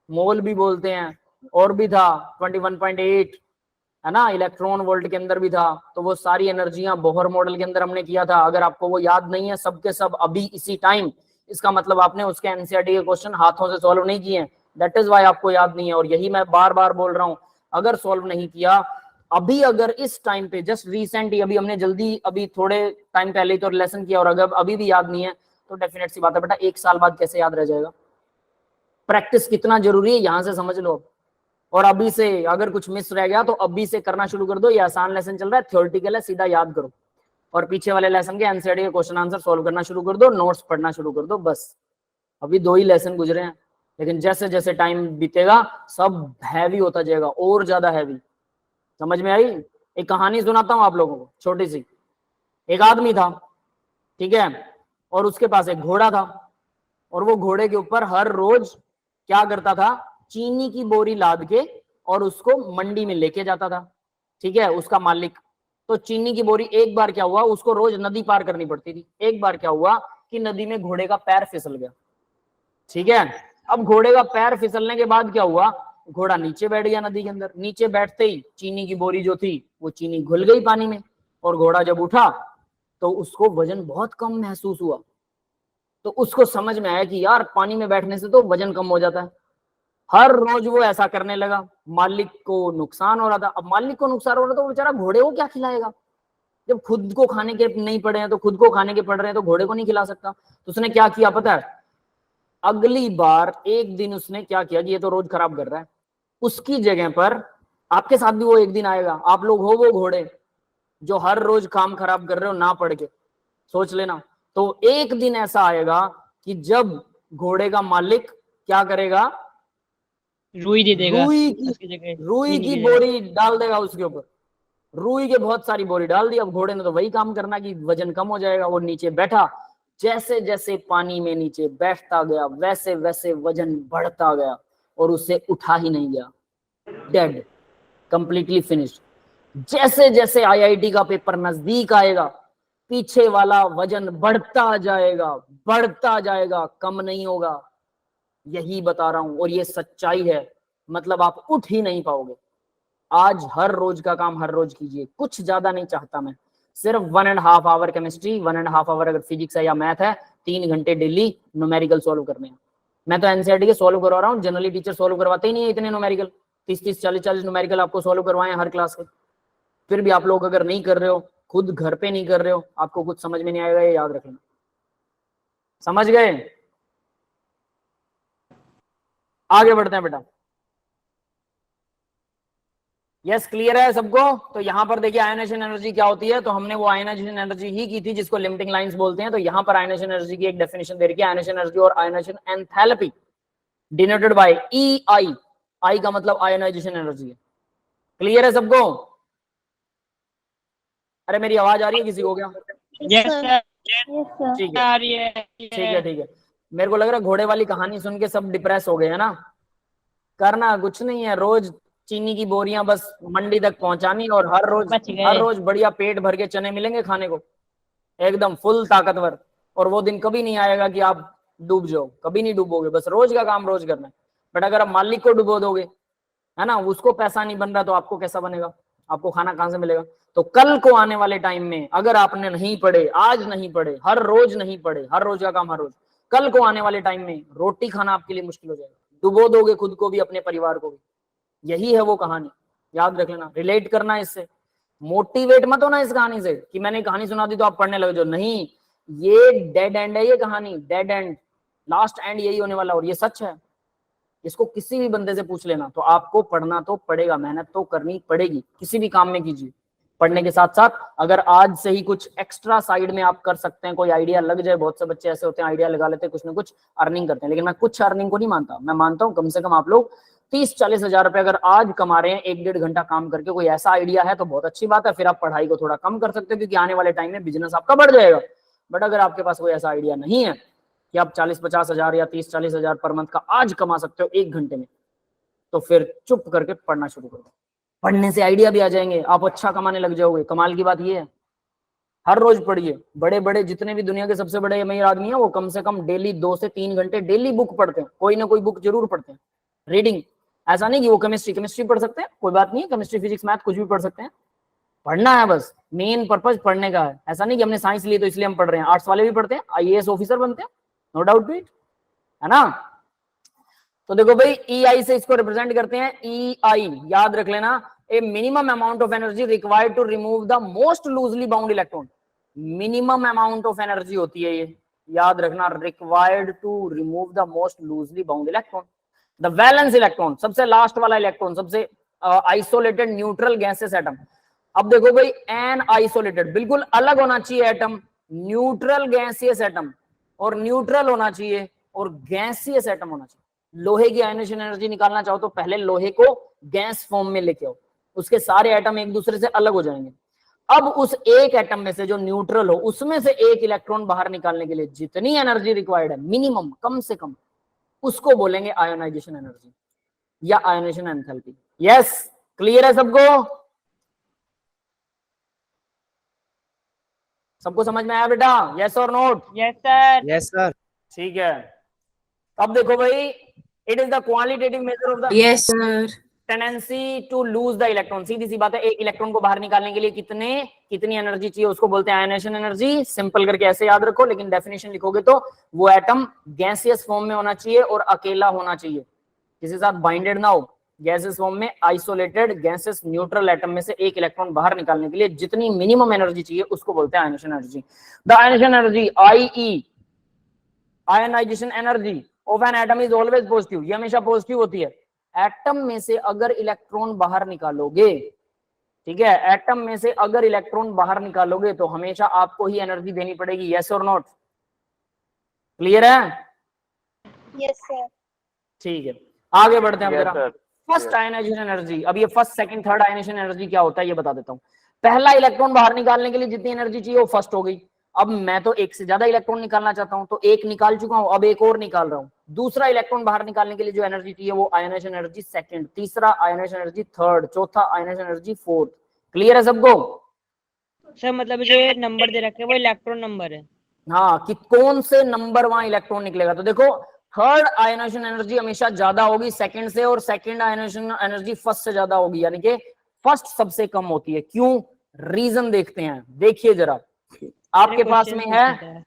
मोल भी बोलते हैं। और भी था 21.8, है ना? इलेक्ट्रॉन वोल्ट के अंदर भी था। तो वो सारी एनर्जियां बोहर मॉडल के अंदर हमने किया था। अगर आपको वो याद नहीं है सब के सब अभी इसी टाइम, इसका मतलब आपने उसके एनसीईआरटी के क्वेश्चन हाथों से सॉल्व नहीं किए, दैट इज व्हाई आपको याद नहीं है। और यही मैं बार बार बोल रहा हूं, अगर सॉल्व नहीं किया अभी, अगर इस टाइम पे जस्ट रिसेंट ही, अभी हमने जल्दी, अभी थोड़े टाइम पहले ही तो लेसन किया, और अगर अभी भी याद नहीं है तो डेफिनेट सी बात है बेटा, 1 साल बाद कैसे याद रह जाएगा? प्रैक्टिस कितना जरूरी है यहां से समझ लो। और अभी से अगर कुछ मिस रह गया तो अभी से करना शुरू कर दो। ये आसान लेसन चल रहा है, थ्योरेटिकल है, सीधा याद करो। और पीछे वाले लेसन के एनसीईआरटी के क्वेश्चन आंसर सॉल्व करना शुरू कर दो, नोट्स पढ़ना शुरू कर दो, बस। अभी 2 ही लेसन गुजरे हैं, लेकिन जैसे जैसे टाइम बीतेगा सब हैवी होता जाएगा, और ज्यादा हैवी। समझ में आई? एक कहानी सुनाता हूं आप लोगों को, छोटी सी। एक आदमी था, ठीक है, और उसके पास एक घोड़ा था, और वो घोड़े के ऊपर हर रोज क्या करता था? चीनी की बोरी लाद के और उसको मंडी में लेके जाता था, ठीक है, उसका मालिक। तो चीनी की बोरी, एक बार क्या हुआ, उसको रोज नदी पार करनी पड़ती थी। एक बार क्या हुआ कि नदी में घोड़े का पैर फिसल गया, ठीक है। अब घोड़े का पैर फिसलने के बाद क्या हुआ? घोड़ा नीचे बैठ गया नदी के अंदर। नीचे बैठते ही चीनी की बोरी जो थी वो चीनी घुल गई पानी में, और घोड़ा जब उठा तो उसको वजन बहुत कम महसूस हुआ। तो उसको समझ में आया कि यार पानी में बैठने से तो वजन कम हो जाता है। हर रोज वो ऐसा करने लगा, मालिक को नुकसान हो रहा था। अब मालिक को नुकसान हो रहा था तो बेचारा घोड़े को क्या खिलाएगा? जब खुद को खाने के नहीं पड़े हैं तो खुद को खाने के पड़ रहे हैं तो घोड़े को नहीं खिला सकता। तो उसने क्या किया पता है, अगली बार एक दिन उसने क्या किया कि ये तो रोज खराब कर रहा है, उसकी जगह पर आपके साथ भी वो एक दिन आएगा, आप लोग हो वो घोड़े जो हर रोज काम खराब कर रहे हो ना पढ़ के, सोच लेना। तो एक दिन ऐसा आएगा कि जब घोड़े का मालिक क्या करेगा, रुई दे देगा उसकी जगह रुई चीनी की की जगह। बोरी डाल देगा उसके ऊपर, रुई के बहुत सारी बोरी डाल दी। अब घोड़े ने तो वही काम करना कि वजन कम हो जाएगा, वो नीचे बैठा, जैसे जैसे पानी में नीचे बैठता गया वैसे वैसे वजन बढ़ता गया और उससे उठा ही नहीं गया, डेड, कंप्लीटली फिनिश्ड। जैसे जैसे आईआईटी का पेपर नजदीक आएगा पीछे वाला वजन बढ़ता जाएगा, कम नहीं होगा। यही बता रहा हूं और ये सच्चाई है, मतलब आप उठ ही नहीं पाओगे। आज हर रोज का काम हर रोज कीजिए, कुछ ज्यादा नहीं चाहता मैं, सिर्फ 1.5 आवर केमिस्ट्री, 1.5 आवर अगर फिजिक्स है या मैथ है, 3 घंटे डेली न्यूमेरिकल सॉल्व करने हैं। मैं तो एनसीईआरटी के सॉल्व करवा रहा हूँ, जनरली टीचर सॉल्व करवाते ही नहीं है इतने न्यूमेरिकल, 30-30 40-40 न्यूमेरिकल आपको सॉल्व करवाए हर क्लास के। फिर भी आप लोग अगर नहीं कर रहे हो, खुद घर पे नहीं कर रहे हो, आपको कुछ समझ में नहीं आएगा, ये याद रखना। समझ गए? आगे बढ़ते हैं बेटा। यस, क्लियर है सबको? तो यहां पर देखिए आयनाइजेशन एनर्जी क्या होती है, तो हमने वो आयनाइजेशन एनर्जी ही की थी जिसको लिमिटिंग लाइंस बोलते हैं। तो यहां पर आयनाइजेशन एनर्जी की एक डेफिनेशन दे रखी है, आयनाइजेशन एनर्जी और ionization enthalpy denoted by EI, I का मतलब आयनाइजेशन एनर्जी है। क्लियर है सबको? अरे मेरी आवाज आ रही है किसी को क्या? Yes sir, yes sir. ठीक है आ रही है। ठीक है। मेरे को लग रहा है घोड़े वाली कहानी सुन के सब डिप्रेस हो गए है ना। करना कुछ नहीं है, रोज चीनी की बोरियां बस मंडी तक पहुंचानी और बच हर गए। रोज बढ़िया पेट भर के चने मिलेंगे खाने को, एकदम फुल ताकतवर। और वो दिन कभी नहीं आएगा कि आप डूब जाओ, कभी नहीं डूबोगे, बस रोज का काम रोज करना है। बट अगर आप मालिक को डुबो दोगे, है ना, उसको पैसा नहीं बन रहा तो आपको कैसा बनेगा, आपको खाना कहां से मिलेगा? तो कल को आने वाले टाइम में अगर आपने नहीं पढ़े, आज नहीं पढ़े, हर रोज नहीं पढ़े, हर रोज का काम हर रोज, कल को आने वाले टाइम में रोटी खाना आपके लिए मुश्किल हो जाएगा, डुबो दोगे खुद को भी अपने परिवार को भी। यही है वो कहानी, याद रख लेना, रिलेट करना है इससे। मोटिवेट मत होना इस कहानी से कि मैंने कहानी सुना दी तो आप पढ़ने लगे जो, नहीं, ये डेड एंड है, ये कहानी डेड एंड, लास्ट एंड यही होने वाला और ये सच है। इसको किसी भी बंदे से पूछ लेना। तो आपको पढ़ना तो पड़ेगा, मेहनत तो करनी पड़ेगी, किसी भी काम में कीजिए। पढ़ने के साथ साथ अगर आज से ही कुछ एक्स्ट्रा साइड में आप कर सकते हैं, कोई आइडिया लग जाए, बहुत से बच्चे ऐसे होते हैं आइडिया लगा लेते हैं, कुछ ना कुछ अर्निंग करते हैं। लेकिन मैं कुछ अर्निंग को नहीं मानता, मैं मानता हूँ कम से कम आप लोग 30-40 हजार रुपए अगर आज कमा रहे हैं 1-1.5 घंटा काम करके, कोई ऐसा आइडिया है तो बहुत अच्छी बात है। फिर आप पढ़ाई को थोड़ा कम कर सकते हो क्योंकि आने वाले टाइम में बिजनेस आपका बढ़ जाएगा। बट अगर आपके पास कोई ऐसा आइडिया नहीं है कि आप 40-50 हजार या 30-40 हजार पर मंथ का आज कमा सकते हो 1 घंटे में, तो फिर चुप करके पढ़ना शुरू करो। पढ़ने से आइडिया भी आ जाएंगे, आप अच्छा कमाने लग जाओगे। कमाल की बात ये है, हर रोज पढ़िए। बड़े बड़े जितने भी दुनिया के सबसे बड़े अमीर आदमी है वो कम से कम डेली 2 से 3 घंटे डेली बुक पढ़ते हैं, कोई ना कोई बुक जरूर पढ़ते हैं, रीडिंग। ऐसा नहीं कि वो केमिस्ट्री पढ़ सकते हैं, कोई बात नहीं है, केमिस्ट्री फिजिक्स मैथ कुछ भी पढ़ सकते हैं, पढ़ना है बस, मेन पर्पज पढ़ने का है। ऐसा नहीं कि हमने साइंस ली तो इसलिए हम पढ़ रहे हैं, आर्ट्स वाले भी पढ़ते हैं, IAS ऑफिसर बनते हैं, नो डाउट टू इट, है ना। तो देखो भाई EI से इसको रिप्रेजेंट करते हैं, EI याद रख लेना, a minimum amount of energy required to remove the most loosely bound electron. Minimum amount of energy होती है ये, याद रखना, required to remove the most loosely bound electron. The valence electron, सबसे लास्ट वाला इलेक्ट्रॉन, सबसे आइसोलेटेड न्यूट्रल गैसेस एटम। अब देखो भाई एन आइसोलेटेड, बिल्कुल अलग होना चाहिए एटम, न्यूट्रल गैसियस एटम, और न्यूट्रल होना चाहिए और गैसियस एटम होना चाहिए। लोहे की आयनाइजेशन एनर्जी निकालना चाहो तो पहले लोहे को गैस फॉर्म में लेके आओ, उसके सारे एटम एक दूसरे से अलग हो जाएंगे। अब उस एक एटम में से जो न्यूट्रल हो, उसमें से एक इलेक्ट्रॉन बाहर निकालने के लिए जितनी एनर्जी रिक्वायर्ड है, मिनिमम, कम से कम, उसको बोलेंगे आयोनाइजेशन एनर्जी या आयोनाइजेशन एंथैल्पी। यस, क्लियर है सबको? सबको समझ में आया बेटा? यस और not? Yes sir. Yes sir. ठीक है। अब देखो भाई, it is the qualitative measure of the yes sir. Tendency to lose the electron. सीधी सी बात है, एक इलेक्ट्रॉन को बाहर निकालने के लिए कितनी एनर्जी चाहिए, उसको बोलते हैं आयनाइजेशन एनर्जी। सिंपल करके ऐसे याद रखो, लेकिन डेफिनेशन लिखोगे तो वो एटम गैसियस फॉर्म में होना चाहिए और अकेला होना चाहिए, किसी के साथ बाइंडेड ना हो, गैसेस फॉर्म में आइसोलेटेड गैसेस न्यूट्रल एटम में से एक इलेक्ट्रॉन बाहर निकालने के लिए जितनी मिनिमम एनर्जी चाहिए उसको बोलते हैं ionization energy. The ionization energy IE, ionization energy of an atom is always positive, ये हमेशा पॉजिटिव होती है। एटम में से अगर इलेक्ट्रॉन बाहर निकालोगे, ठीक है, एटम में से अगर इलेक्ट्रॉन बाहर निकालोगे तो हमेशा आपको ही एनर्जी देनी पड़ेगी, यस और नॉट? क्लियर है? Yes sir. ठीक है, आगे बढ़ते हैं Yes, जरा। sir. फर्स्ट आयनाइजेशन एनर्जी, अब ये first second third ionization energy क्या होता है ये बता देता हूँ। पहला इलेक्ट्रॉन बाहर निकालने के लिए जितनी एनर्जी चाहिए वो फर्स्ट हो गई। अब मैं तो एक से ज्यादा इलेक्ट्रॉन निकालना चाहता हूं, तो एक निकाल चुका हूं, अब एक और निकाल रहा हूं। दूसरा इलेक्ट्रॉन बाहर निकालने के लिए जो एनर्जी चाहिए वो आयनाइजेशन एनर्जी सेकंड, तीसरा आयनाइजेशन एनर्जी थर्ड, चौथा आयनाइजेशन एनर्जी फोर्थ। क्लियर है सबको? सर मतलब जो ये नंबर दे रखे हैं वो इलेक्ट्रॉन नंबर है। हाँ, कि कौन से नंबर वहां इलेक्ट्रॉन निकलेगा। तो देखो थर्ड आयनाइजेशन एनर्जी हमेशा ज्यादा होगी सेकंड से, और सेकंड आयनाइजेशन एनर्जी फर्स्ट से ज्यादा होगी, यानी कि फर्स्ट सबसे कम होती है। क्यों? रीजन देखते हैं, देखिए जरा। आपके पास में है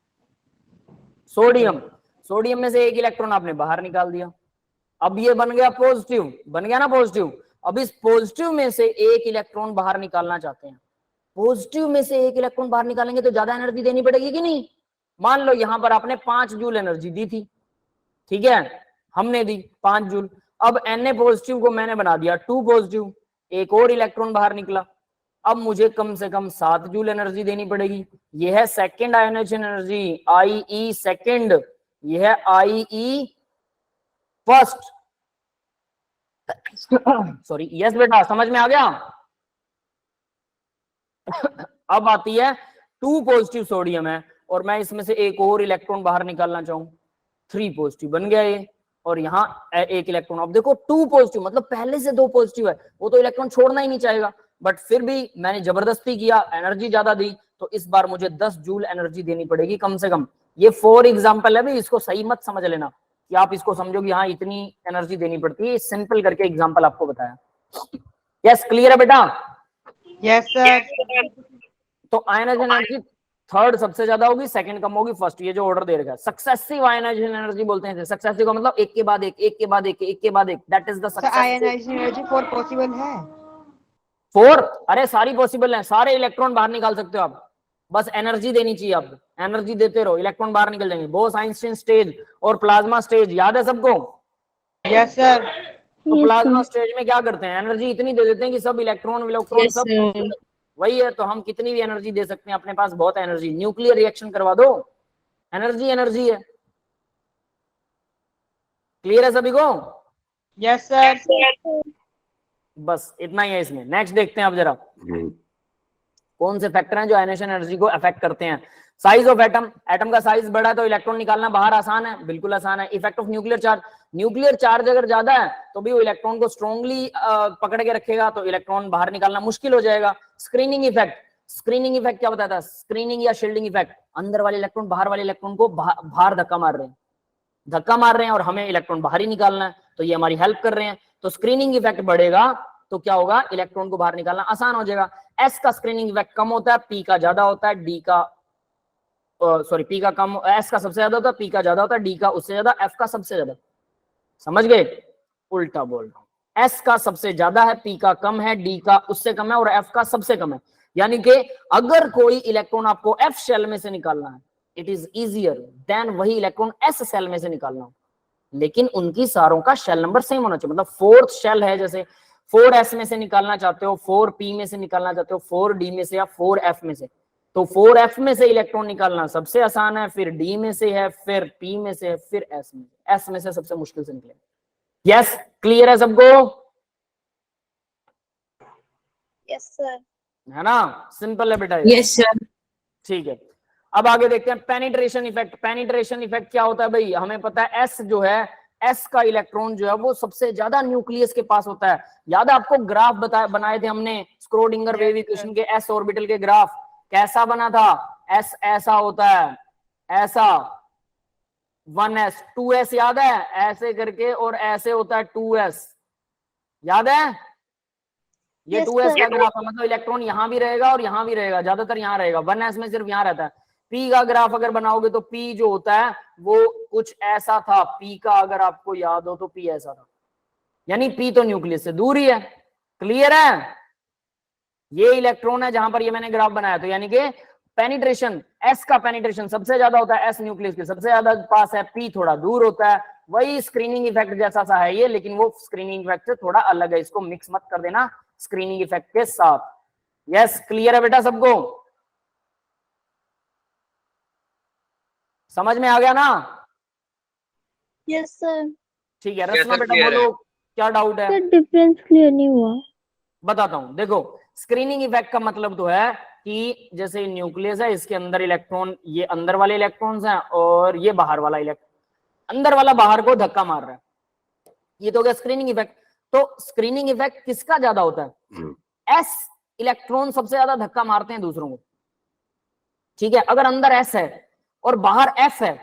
सोडियम, सोडियम में से एक इलेक्ट्रॉन आपने बाहर निकाल दिया, अब ये बन गया पॉजिटिव, बन गया ना पॉजिटिव। अब इस पॉजिटिव में से एक इलेक्ट्रॉन बाहर निकालना चाहते हैं, पॉजिटिव में से एक इलेक्ट्रॉन बाहर निकालेंगे तो ज्यादा एनर्जी देनी पड़ेगी कि नहीं? मान लो यहां पर आपने 5 जूल एनर्जी दी थी, ठीक है, हमने दी 5 जूल। अब Na पॉजिटिव को मैंने बना दिया 2 पॉजिटिव, एक और इलेक्ट्रॉन बाहर निकला, अब मुझे कम से कम 7 जूल एनर्जी देनी पड़ेगी। यह है second ionization energy, IE second, यह है आईई फर्स्ट। सॉरी, यस बेटा, समझ में आ गया? अब आती है 2 पॉजिटिव सोडियम है और मैं इसमें से एक और इलेक्ट्रॉन बाहर निकालना चाहूं, 3 पॉजिटिव बन गया ये, और यहाँ एक इलेक्ट्रॉन। अब देखो 2 पॉजिटिव मतलब पहले से 2 पॉजिटिव है, वो तो इलेक्ट्रॉन छोड़ना ही नहीं चाहेगा, बट फिर भी मैंने जबरदस्ती किया, एनर्जी ज्यादा दी, तो इस बार मुझे 10 जूल एनर्जी देनी पड़ेगी कम से कम। ये फॉर एग्जाम्पल है, भी इसको सही मत समझ लेना कि आप इसको समझो कि हाँ इतनी एनर्जी देनी पड़ती है, सिंपल करके एग्जाम्पल आपको बताया। यस, क्लियर है बेटा? Yes sir. तो आयनाइजेशन एनर्जी थर्ड सबसे ज्यादा होगी, सेकंड कम होगी, फर्स्ट, ये जो ऑर्डर दे रखा है। सक्सेसिव आयनाइजेशन एनर्जी बोलते हैं, सक्सेसिव का मतलब एक के बाद एक, एक के बाद एक, एक के बाद एक, that is the successive. Ionization energy 4 possible है? 4? अरे सारी पॉसिबल है, सारे इलेक्ट्रॉन बाहर निकाल सकते हो आप, बस एनर्जी देनी चाहिए आपको, एनर्जी देते रहो, इलेक्ट्रॉन बाहर निकल जाएंगे। बोस-आइंस्टीन स्टेज और प्लाज्मा स्टेज याद है सबको? Yes sir. तो प्लाज्मा स्टेज में क्या करते हैं, एनर्जी इतनी दे देते हैं कि सब इलेक्ट्रॉन सब वही है, तो हम कितनी भी एनर्जी दे सकते हैं, अपने पास बहुत एनर्जी। न्यूक्लियर रिएक्शन करवा दो, एनर्जी एनर्जी है। क्लियर है सभी को? Yes sir. बस इतना ही है इसमें। नेक्स्ट देखते हैं अब जरा कौन से फैक्टर हैं जो आयनाइजेशन एनर्जी को अफेक्ट करते हैं। साइज ऑफ एटम, एटम का साइज बड़ा है तो इलेक्ट्रॉन निकालना बाहर आसान है, बिल्कुल आसान है। Effect of nuclear charge, nuclear charge अगर ज्यादा है तो भी वो इलेक्ट्रॉन को स्ट्रांगली पकड़ के रखेगा, तो इलेक्ट्रॉन बाहर निकालना मुश्किल हो जाएगा। स्क्रीनिंग इफेक्ट, स्क्रीनिंग इफेक्ट क्या बताता है? स्क्रीनिंग या शील्डिंग इफेक्ट, अंदर वाले इलेक्ट्रॉन बाहर वाले इलेक्ट्रॉन को बाहर धक्का मार रहे हैं और हमें इलेक्ट्रॉन बाहर ही निकालना है, तो ये हमारी हेल्प कर रहे हैं। तो स्क्रीनिंग इफेक्ट बढ़ेगा तो क्या होगा, इलेक्ट्रॉन को बाहर निकालना आसान हो जाएगा। एस का स्क्रीनिंग इफेक्ट कम होता है, पी का ज्यादा होता है, डी का सॉरी पी का कम, एस का सबसे ज्यादा होता है, पी का ज्यादा होता है, डी का उससे ज्यादा, एफ का सबसे ज्यादा। समझ गए? उल्टा बोल रहा हूं, एस का सबसे ज्यादा है, पी का कम है, डी का उससे कम है और एफ का सबसे कम है। यानी कि अगर कोई इलेक्ट्रॉन आपको एफ शेल में से निकालना है, इट इज इजियर देन वही इलेक्ट्रॉन एस शेल में से निकालना हो, लेकिन उनकी सारों का शेल नंबर सेम होना चाहिए। मतलब 4th शेल है, जैसे 4s में से निकालना चाहते हो, 4p में से निकालना चाहते हो, 4d में से या 4f में से, तो 4f में से इलेक्ट्रॉन निकालना सबसे आसान है, फिर d में से है, फिर p में से है, फिर s में से सबसे मुश्किल से निकलेगा। यस, क्लियर है सबको? Yes sir. है ना, सिंपल है बेटा। Yes sir. ठीक है, अब आगे देखते हैं पेनिट्रेशन इफेक्ट। पेनिट्रेशन इफेक्ट क्या होता है भाई? हमें पता है एस जो है, एस का इलेक्ट्रॉन जो है वो सबसे ज्यादा न्यूक्लियस के पास होता है। याद है आपको ग्राफ बनाए थे हमने स्क्रोडिंगर वेव इक्वेशन के एस ऑर्बिटल के ग्राफ, कैसा बना था? एस ऐसा होता है, ऐसा 1s 2s याद है, ऐसे करके, और ऐसे होता है 2s, याद है? ये Yes, 2s का sir. ग्राफ है, मतलब इलेक्ट्रॉन यहां भी रहेगा और यहां भी रहेगा, ज्यादातर यहां रहेगा। 1s में सिर्फ यहां रहता है। P का ग्राफ अगर बनाओगे तो P जो होता है वो कुछ ऐसा था, P का अगर आपको याद हो तो P ऐसा था, यानी पी तो न्यूक्लियस से दूर ही है। क्लियर है? ये इलेक्ट्रॉन है जहां पर ये मैंने ग्राफ बनाया, तो यानी कि पेनिट्रेशन, एस का पेनिट्रेशन सबसे ज्यादा होता है, एस न्यूक्लियस के सबसे ज्यादा पास है, पी थोड़ा दूर होता है। वही स्क्रीनिंग इफेक्ट जैसा सा है ये, लेकिन वो स्क्रीनिंग इफेक्ट से थोड़ा अलग है, इसको मिक्स मत कर देना स्क्रीनिंग इफेक्ट के साथ। यस, क्लियर है बेटा सबको? समझ में आ गया ना? Yes sir. ठीक है, रचना बेटा बोलो क्या डाउट है? सर डिफरेंस क्लियर नहीं हुआ। बताता हूं, देखो स्क्रीनिंग इफेक्ट का मतलब तो है कि जैसे न्यूक्लियस है, इसके अंदर इलेक्ट्रॉन, ये अंदर वाले इलेक्ट्रॉन्स हैं और ये बाहर वाला इलेक्ट्रॉन, अंदर वाला बाहर को धक्का मार रहा है, ये तो हो गया स्क्रीनिंग इफेक्ट। तो स्क्रीनिंग इफेक्ट किसका ज्यादा होता है? एस इलेक्ट्रॉन सबसे ज्यादा धक्का मारते हैं दूसरों को, ठीक है। अगर अंदर एस है और बाहर एफ है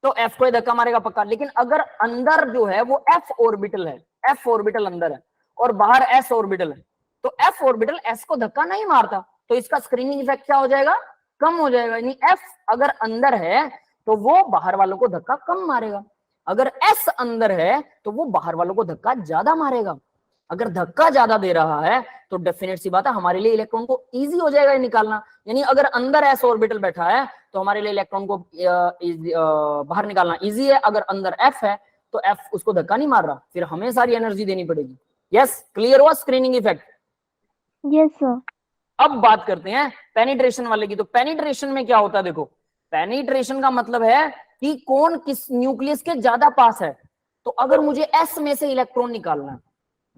तो एफ को धक्का मारेगा पक्का, लेकिन अगर अंदर जो है वो एफ ऑर्बिटल है, एफ ऑर्बिटल अंदर है और बाहर एस ऑर्बिटल है, तो एफ ऑर्बिटल एस को धक्का नहीं मारता, तो इसका स्क्रीनिंग इफेक्ट क्या हो जाएगा? कम हो जाएगा। यानी एफ अगर अंदर है तो वो बाहर वालों को धक्का कम मारेगा, अगर एस अंदर है तो वो बाहर वालों को धक्का ज्यादा मारेगा। अगर धक्का ज्यादा दे रहा है तो डेफिनेट सी बात है हमारे लिए इलेक्ट्रॉन को इजी हो जाएगा ये निकालना। यानी अगर अंदर एस ऑर्बिटल बैठा है तो हमारे लिए इलेक्ट्रॉन को बाहर निकालना इजी है, अगर अंदर एफ है तो एफ उसको धक्का नहीं मार रहा, फिर हमें सारी एनर्जी देनी पड़ेगी। यस, क्लियर हुआ स्क्रीनिंग इफेक्ट? Yes sir. अब बात करते हैं पेनिट्रेशन वाले की। तो पेनिट्रेशन में क्या होता है? देखो, पेनिट्रेशन का मतलब है कि कौन किस न्यूक्लियस के ज्यादा पास है। तो अगर मुझे एस में से इलेक्ट्रॉन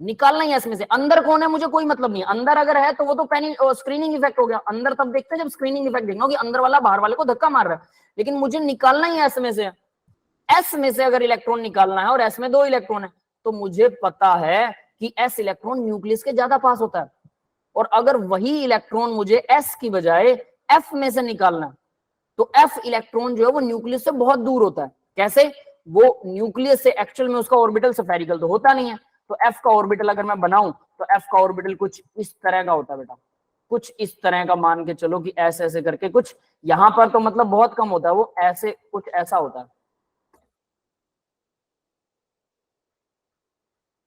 निकालना ही एस में से, अंदर कौन है मुझे कोई मतलब नहीं, अंदर अगर है तो वो तो स्क्रीनिंग इफेक्ट हो गया, अंदर तब देखते हैं जब स्क्रीनिंग इफेक्ट देखना कि अंदर वाला बाहर वाले को धक्का मार रहा है, लेकिन मुझे निकालना ही एस में से। एस में से अगर इलेक्ट्रॉन निकालना है और एस में 2 इलेक्ट्रॉन है, तो मुझे पता है कि एस इलेक्ट्रॉन न्यूक्लियस के ज्यादा पास होता है, और अगर वही इलेक्ट्रॉन मुझे एस की बजाय एफ में से निकालना है तो एफ इलेक्ट्रॉन जो है वो न्यूक्लियस से बहुत दूर होता है। कैसे? वो न्यूक्लियस से एक्चुअल में उसका ऑर्बिटल स्फेरिकल तो होता नहीं है, तो एफ का ऑर्बिटल अगर मैं बनाऊं तो एफ का ऑर्बिटल कुछ इस तरह का होता है बेटा, कुछ इस तरह का, मान के चलो कि ऐसे ऐसे करके, कुछ यहां पर तो मतलब बहुत कम होता है, वो ऐसे कुछ ऐसा होता है,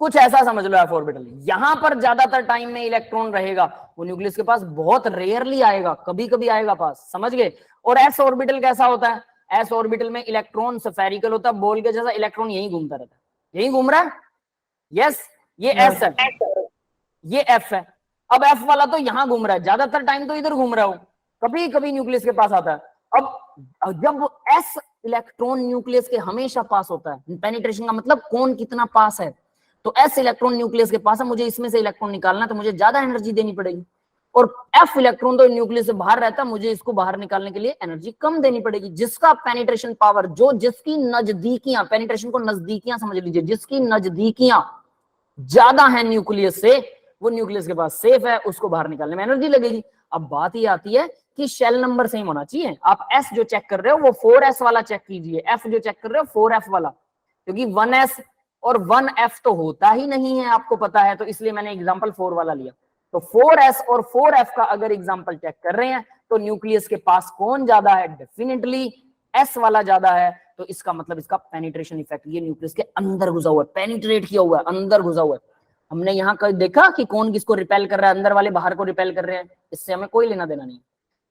कुछ ऐसा समझ लो एफ ऑर्बिटल। यहां पर ज्यादातर टाइम में इलेक्ट्रॉन रहेगा, वो न्यूक्लियस के पास बहुत रेयरली आएगा, कभी कभी आएगा पास, समझ गए। और एस ऑर्बिटल कैसा होता है? एस ऑर्बिटल में इलेक्ट्रॉन स्फेरिकल होता है, बॉल के जैसा, इलेक्ट्रॉन यही घूमता रहता है, यही घूम रहा है। यस, ये एस है, ये एफ है। अब एफ वाला तो यहां घूम रहा है, ज्यादातर टाइम तो इधर घूम रहा हो, कभी कभी न्यूक्लियस के पास आता है। अब जब एस इलेक्ट्रॉन न्यूक्लियस के हमेशा पास होता है, पेनिट्रेशन का मतलब कौन कितना पास है, तो एस इलेक्ट्रॉन न्यूक्लियस के पास है, मुझे इसमें से इलेक्ट्रॉन निकालना है तो मुझे ज्यादा एनर्जी देनी पड़ेगी, और एफ इलेक्ट्रॉन तो न्यूक्लियस से बाहर रहता है, मुझे इसको बाहर निकालने के लिए एनर्जी कम देनी पड़ेगी। जिसका पेनिट्रेशन पावर, जो जिसकी नजदीकियां, पेनिट्रेशन को नजदीकियां समझ लीजिए, जिसकी नजदीकियां ज्यादा है न्यूक्लियस से, वो न्यूक्लियस के पास सेफ है, उसको बाहर निकालने में एनर्जी लगेगी। अब बात ये आती है कि शेल नंबर सेम होना चाहिए। आप एस जो चेक कर रहे हो वो 4s वाला चेक कीजिए, एफ जो चेक कर रहे हो 4f वाला, क्योंकि 1s और 1f तो होता ही नहीं है, आपको पता है, तो इसलिए मैंने एग्जांपल 4 वाला लिया। तो 4s और 4f का अगर एग्जांपल चेक कर रहे हैं तो न्यूक्लियस के पास कौन ज्यादा है? डेफिनेटली s वाला ज्यादा है, तो इसका मतलब इसका पेनिट्रेशन इफेक्ट, ये न्यूक्लियस के अंदर घुसा हुआ है, पेनिट्रेट किया हुआ है, अंदर घुसा हुआ है। हमने यहाँ कहीं देखा कि कौन किसको रिपेल कर रहा है, अंदर वाले बाहर को रिपेल कर रहे हैं, इससे हमें कोई लेना देना नहीं।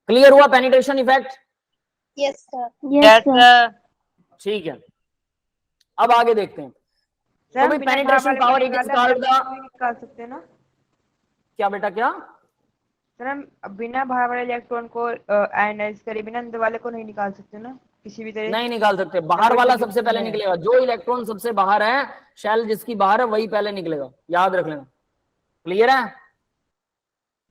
क्लियर हुआ penetration effect? Yes sir. Yes sir. ठीक है, अब आगे देखते हैं। तो भाई penetration power it is called the, निकाल सकते हैं ना? क्या बेटा क्या? सर हम बिना बाहर वाले इलेक्ट्रॉन को आयनाइज करे बिना अंदर वाले को नहीं निकाल सकते ना किसी भी तरह? नहीं निकाल सकते, बाहर वाला सबसे पहले निकलेगा, जो इलेक्ट्रॉन सबसे बाहर है, शेल जिसकी बाहर है वही पहले निकलेगा, याद रख लेना। क्लियर है?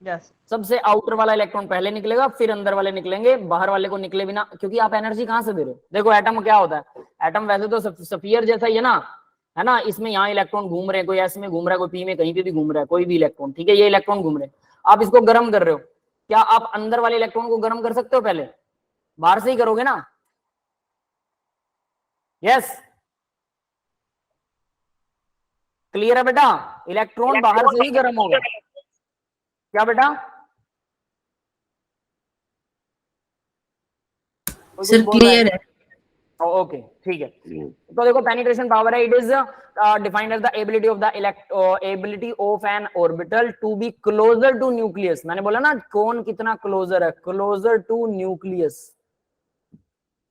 यस। सबसे आउटर वाला इलेक्ट्रॉन पहले निकलेगा, फिर अंदर वाले निकलेंगे, बाहर वाले को निकले बिना, क्योंकि आप एनर्जी कहां से दे रहे हो? देखो एटम क्या होता है, एटम वैसे तो स्फीयर जैसा ही है ना, है ना, इसमें यहाँ इलेक्ट्रॉन घूम रहे हैं, कोई एस में घूम रहा है, कोई पी में, कहीं पे भी घूम रहा है, कोई भी इलेक्ट्रॉन, ठीक है, ये इलेक्ट्रॉन घूम रहे हैं, आप इसको गर्म कर रहे हो, क्या आप अंदर वाले इलेक्ट्रॉन को गर्म कर सकते हो? पहले बाहर से ही करोगे ना। यस, क्लियर है बेटा? इलेक्ट्रॉन बाहर से ही गर्म होगा। क्या बेटा? सर क्लियर है। ओके ठीक है। तो देखो पेनिट्रेशन पावर है, it is defined as the ability of the ability of an orbital to be closer to nucleus. मैंने बोला ना कौन कितना क्लोजर है, क्लोजर टू न्यूक्लियस,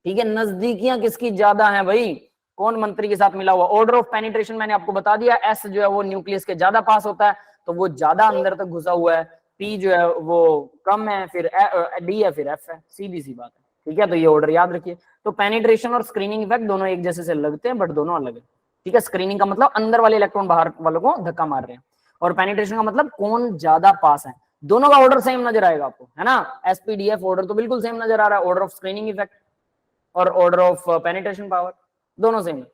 ठीक है, नजदीकियां किसकी ज्यादा हैं भाई, कौन मंत्री के साथ मिला हुआ। ऑर्डर ऑफ पेनिट्रेशन मैंने आपको बता दिया, एस जो है वो न्यूक्लियस के ज्यादा पास होता है तो वो ज्यादा अंदर तक घुसा हुआ है, पी जो है वो कम है, फिर डी है, फिर एफ है, सीधी सी बात है, ठीक है। तो ये ऑर्डर याद रखिए। तो पेनिट्रेशन और स्क्रीनिंग इफेक्ट दोनों एक जैसे से लगते हैं बट दोनों अलग है, ठीक है। स्क्रीनिंग का मतलब अंदर वाले इलेक्ट्रॉन बाहर वालों को धक्का मार रहे हैं, और पेनिट्रेशन का मतलब कौन ज्यादा पास है। दोनों का ऑर्डर सेम नजर आएगा आपको, है ना, एसपीडीएफ ऑर्डर तो बिल्कुल सेम नजर आ रहा है, ऑर्डर ऑफ स्क्रीनिंग इफेक्ट और ऑर्डर ऑफ पेनिट्रेशन पावर दोनों सेम है।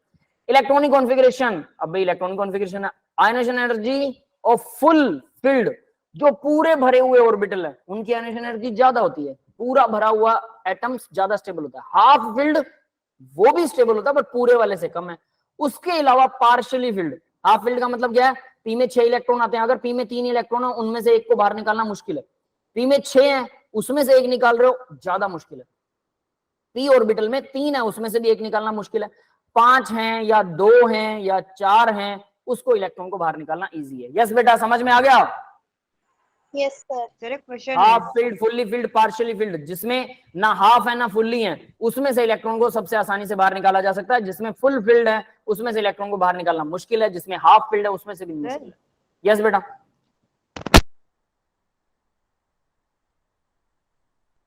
इलेक्ट्रॉनिक कॉन्फ़िगरेशन, अब भाई इलेक्ट्रॉनिक कॉन्फ़िगरेशन है, ionization energy of full filled, जो पूरे भरे हुए ऑर्बिटल है उनकी आयनाइजेशन एनर्जी ज्यादा होती है, पूरा भरा हुआ एटम्स ज्यादा स्टेबल होता है। हाफ फील्ड वो भी स्टेबल होता है बट पूरे वाले से कम है। उसके अलावा पार्शियली फील्ड, हाफ फील्ड का मतलब क्या है, पी में 6 इलेक्ट्रॉन आते हैं, अगर पी में 3 इलेक्ट्रॉन है उनमें से एक को बाहर निकालना मुश्किल है, पी में 6 है उसमें से एक निकाल रहे हो ज्यादा मुश्किल है, पी ऑर्बिटल में 3 है उसमें से भी एक निकालना मुश्किल है, 5 हैं या 2 हैं या 4 हैं उसको इलेक्ट्रॉन को बाहर निकालना इजी है। यस बेटा समझ में आ गया। Yes, sir. सर एक क्वेश्चन हाफ है, field, fully field, partially field, जिसमें ना हाफ है ना फुल्ली है उसमें से इलेक्ट्रॉन को सबसे आसानी से बाहर निकाला जा सकता है, जिसमें फुल फील्ड है उसमें से इलेक्ट्रॉन को बाहर निकालना मुश्किल है, जिसमें हाफ फील्ड है उसमें से भी मुश्किल है। यस बेटा,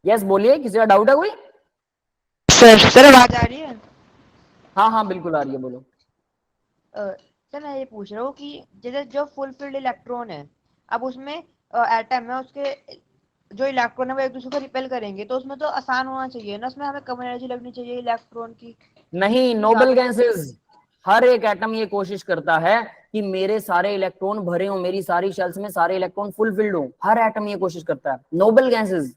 यस बोलिए, किसी का डाउट है कोई? सर आवाज आ रही है? हाँ हाँ बिल्कुल आ रही है, बोलो। सर मैं ये पूछ रहा हूँ कि जैसे जो फुल फील्ड इलेक्ट्रॉन है, अब उसमें एटम है, उसके जो इलेक्ट्रॉन है वो एक दूसरे को रिपेल करेंगे, तो उसमें तो आसान होना चाहिए ना, उसमें हमें कम एनर्जी लगनी चाहिए इलेक्ट्रॉन की। नहीं, नोबल गैसेस, हर एक एटम ये कोशिश करता है कि मेरे सारे इलेक्ट्रॉन भरे हो, मेरी सारी शेल्स में सारे इलेक्ट्रॉन फुल फिल्ड हो, हर एटम ये कोशिश करता है। नोबल गैसेस,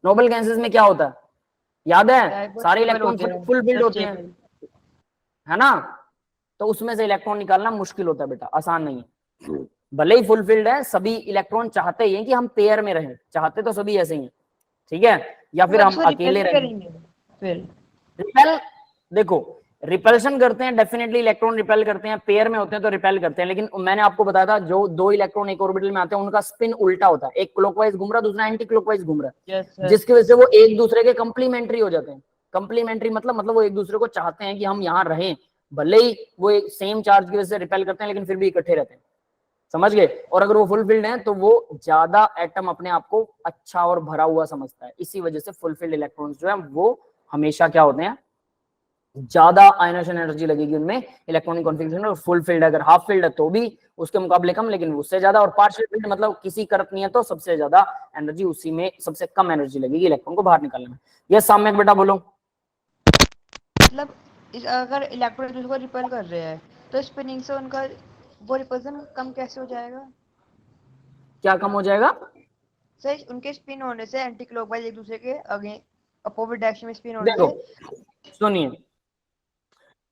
नोबल गैसेस में क्या होता है याद है, सारे इलेक्ट्रॉन फुल फिल्ड होते हैं, है ना, तो उसमें से इलेक्ट्रॉन निकालना मुश्किल होता है बेटा, आसान नहीं है। भले ही फुल फिल्ड है, सभी इलेक्ट्रॉन चाहते ही हैं कि हम पेयर में रहें, चाहते तो सभी ऐसे ही हैं, ठीक है, या फिर हम अकेले रहें। रिपेल, देखो रिपल्शन करते हैं डेफिनेटली, इलेक्ट्रॉन रिपेल करते हैं, पेयर में होते हैं तो रिपेल करते हैं, लेकिन मैंने आपको बताया था जो 2 इलेक्ट्रॉन एक ऑर्बिटल में आते हैं उनका स्पिन उल्टा होता है, एक क्लॉकवाइज घूम रहा है दूसरा एंटी क्लॉकवाइज घूम रहा है, जिसकी वजह से वो एक दूसरे के कंप्लीमेंट्री हो जाते हैं। कंप्लीमेंट्री मतलब वो एक दूसरे को चाहते हैं कि हम यहाँ रहें, भले ही वो एक सेम चार्ज की वजह से रिपेल करते हैं लेकिन फिर भी इकट्ठे रहते हैं, समझ गए। और अगर वो फुल फिल्ड है तो वो ज्यादा एटम अपने आप को अच्छा और भरा हुआ समझता है, इसी वजह से फुल फिल्ड इलेक्ट्रॉन्स जो है वो हमेशा क्या होते हैं, ज्यादा आयनाइजेशन एनर्जी लगेगी उनमें इलेक्ट्रॉनिक कॉन्फ़िगरेशन। और फुल फील्ड अगर हाफ फील्ड है तो भी उसके मुकाबले कम, लेकिन उससे ज्यादा। और पार्शियल फील्ड मतलब किसी करत नहीं है तो सबसे ज्यादा एनर्जी उसी में, सबसे कम एनर्जी लगेगी इलेक्ट्रॉन को बाहर निकालने में। ये सामने बेटा बोलो। मतलब अगर इलेक्ट्रॉन एक दूसरे को रिपेल कर रहे हैं तो स्पिनिंग से उनका वो रिपल्सन कम कैसे हो जाएगा? क्या कम हो जाएगा? सर उनके स्पिन होने से एंटी क्लॉकवाइज एक दूसरे के अगेंस्ट अपोजिट डायरेक्शन में स्पिन होने देखो से। सुनिए,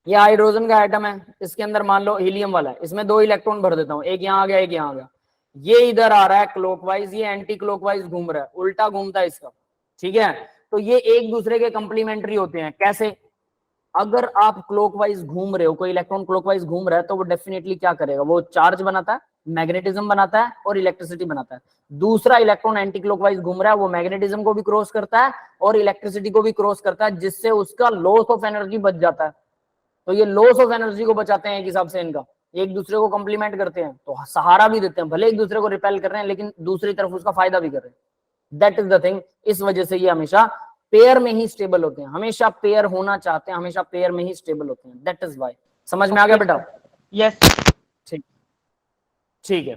ये हाइड्रोजन का एटम है, इसके अंदर मान लो हीलियम वाला है, इसमें 2 इलेक्ट्रॉन भर देता हूँ, एक यहाँ आ गया एक यहाँ आ गया, ये इधर आ रहा है क्लॉकवाइज, ये एंटी क्लॉकवाइज घूम रहा है, उल्टा घूमता है इसका, ठीक है। तो ये एक दूसरे के कंप्लीमेंट्री होते हैं। कैसे? अगर आप क्लॉकवाइज घूम रहे हो, कोई इलेक्ट्रॉन क्लॉकवाइज घूम रहा है तो वो डेफिनेटली क्या करेगा, वो चार्ज बनाता है, मैग्नेटिज्म बनाता है और इलेक्ट्रिसिटी बनाता है। दूसरा इलेक्ट्रॉन एंटी क्लॉकवाइज घूम रहा है, वो मैग्नेटिज्म को भी क्रॉस करता है और इलेक्ट्रिसिटी को भी क्रॉस करता है, जिससे उसका लॉस ऑफ एनर्जी बच जाता है। तो ये लॉस ऑफ एनर्जी को बचाते हैं एक हिसाब से, इनका एक दूसरे को कंप्लीमेंट करते हैं, तो सहारा भी देते हैं, भले एक दूसरे को रिपेल कर रहे हैं लेकिन दूसरी तरफ उसका फायदा भी कर रहे हैं। That is the thing. इस वजह से ये हमेशा पेयर में ही स्टेबल होते हैं, हमेशा पेयर होना चाहते हैं, हमेशा पेयर में ही स्टेबल होते हैं। That is why. समझ में आ गया बेटा? यस ठीक, ठीक है।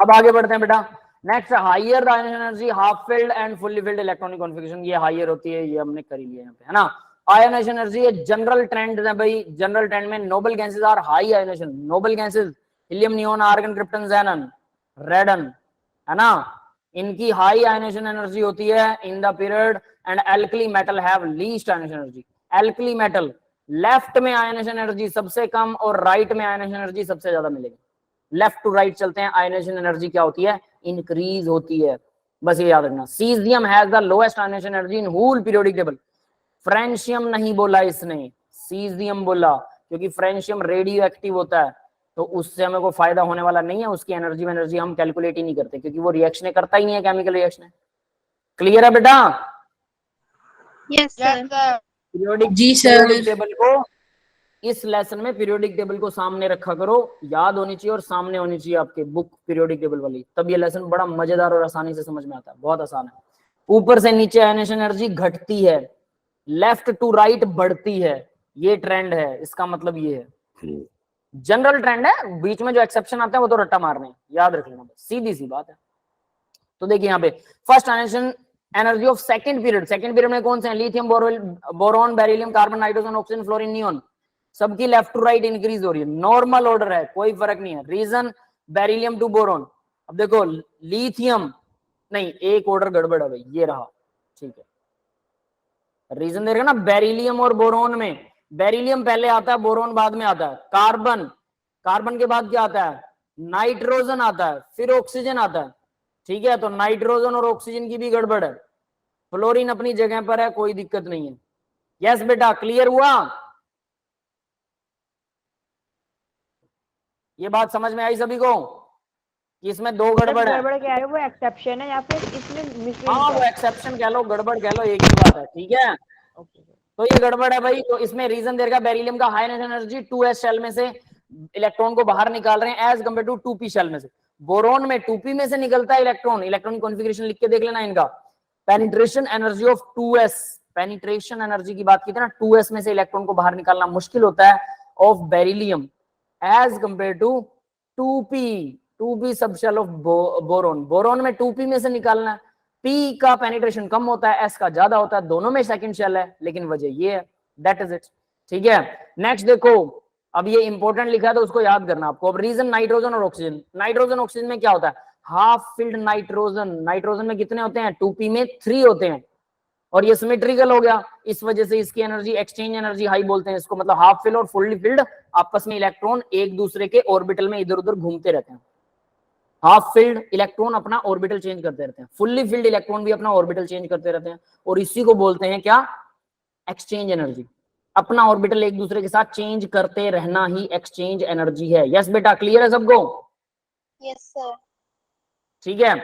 अब आगे बढ़ते हैं बेटा। Next, higher energy half filled and fully filled electronic configuration, ये हायर होती है, ये हमने कर ही लिया यहाँ पे, है ना। आयनाइजेशन एनर्जी, ये जनरल ट्रेंड है भाई, जनरल ट्रेंड में noble gases are high ionization, noble gases helium, neon, argon, krypton, xenon, radon, है ना, इनकी हाई आयनाइजेशन एनर्जी होती है in the period, and alkali metal have least ionization energy. Alkali metal left में ionization energy सबसे कम और right में आयनाइजेशन एनर्जी सबसे ज्यादा मिलेगी। लेफ्ट टू राइट चलते हैं, आयनाइजेशन एनर्जी क्या होती है, इंक्रीज होती है, बस ये याद रखना। Caesium has the lowest ionization energy in whole periodic table. Francium नहीं बोला इसने, सीजियम बोला, क्योंकि फ्रेंशियम रेडियो एक्टिव होता है, तो उससे हमें कोई फायदा होने वाला नहीं है, उसकी एनर्जी हम कैलकुलेट ही नहीं करते, क्योंकि वो रिएक्शन करता ही नहीं है, केमिकल रिएक्शन। क्लियर है बेटा? Yes, sir. पीरियोडिक जी सर। पीरियोडिक टेबल को इस लेसन में पीरियोडिक टेबल को सामने रखा करो, याद होनी चाहिए और सामने होनी चाहिए आपके बुक पीरियोडिक टेबल वाली, तब ये लेसन बड़ा मजेदार और आसानी से समझ में आता है, बहुत आसान है। ऊपर से नीचे आयनेशन एनर्जी घटती है, लेफ्ट टू राइट बढ़ती है, ये ट्रेंड है, इसका मतलब ये है, जनरल ट्रेंड है, बीच में जो एक्सेप्शन आता है वो तो रट्टा मारने हैं, याद रख लेना, सीधी सी बात है। तो देखिए यहाँ पे first ionisation energy of second period में कौन से हैं? Lithium, boron, beryllium, carbon, nitrogen, oxygen, fluorine, neon, सबकी लेफ्ट टू राइट इंक्रीज हो रही है, नॉर्मल ऑर्डर है, कोई फर्क नहीं है। रीजन बेरिलियम टू बोरॉन, अब देखो लिथियम नहीं, एक ऑर्डर गड़बड़ है भाई, ये रहा, ठीक है, रीजन देख रहे ना, बेरिलियम और बोरॉन में बेरिलियम पहले आता है, बोरॉन बाद में आता है, कार्बन के बाद क्या आता है? नाइट्रोजन आता है, फिर ऑक्सीजन आता है, ठीक है, तो नाइट्रोजन और ऑक्सीजन की भी गड़बड़ है, फ्लोरीन अपनी जगह पर है, कोई दिक्कत नहीं है। यस बेटा, क्लियर हुआ? ये बात समझ में आई सभी को कि इसमें दो गड़बड़ है? गड़बड़ क्या है, वो एक्सेप्शन है या फिर इसमें मिसरीड? हाँ, वो एक्सेप्शन कह लो, गड़बड़ कह लो, एक ही बात है, ठीक है। तो ये गड़बड़ है भाई, तो इसमें रीजन देगा बेरिलियम का हाई एनर्जी 2s शेल में से इलेक्ट्रॉन को बाहर निकाल रहे हैं as compare to 2p shell में से। बोरोन में 2p में से निकलता है इलेक्ट्रॉन, इलेक्ट्रॉनिक कॉन्फ़िगरेशन लिख के देख लेना इनका। Penetration energy of 2s, penetration energy की बात की थी ना, 2s में से इलेक्ट्रॉन को बाहर निकालना मुश्किल होता है of beryllium as compare to 2p sub shell of boron. Boron में 2p में से निकालना, p का पेनिट्रेशन कम होता है, s का ज्यादा होता है, दोनों में सेकंड शेल है, लेकिन वजह ये है, दैट इज इट, ठीक है। नेक्स्ट देखो, अब ये इंपॉर्टेंट लिखा है तो उसको याद करना आपको। अब रीजन नाइट्रोजन और ऑक्सीजन, नाइट्रोजन ऑक्सीजन में क्या होता है? हाफ फिल्ड नाइट्रोजन, नाइट्रोजन में कितने होते हैं? 2p में 3 होते हैं, और ये सिमेट्रिकल हो गया, इस वजह से इसकी एनर्जी एक्सचेंज एनर्जी हाई बोलते हैं इसको, मतलब हाफ फिल्ड और फुल्ली फिल्ड आपस में इलेक्ट्रॉन एक दूसरे के ऑर्बिटल में इधर उधर घूमते रहते हैं। हाफ फिल्ड इलेक्ट्रॉन अपना ऑर्बिटल चेंज करते रहते हैं, फुल्ली फिल्ड इलेक्ट्रॉन भी अपना ऑर्बिटल चेंज करते रहते हैं, और इसी को बोलते हैं क्या? Exchange energy. अपना ऑर्बिटल एक दूसरे के साथ चेंज करते रहना ही एक्सचेंज एनर्जी है। यस बेटा, क्लियर है सबको? Yes, sir. ठीक है,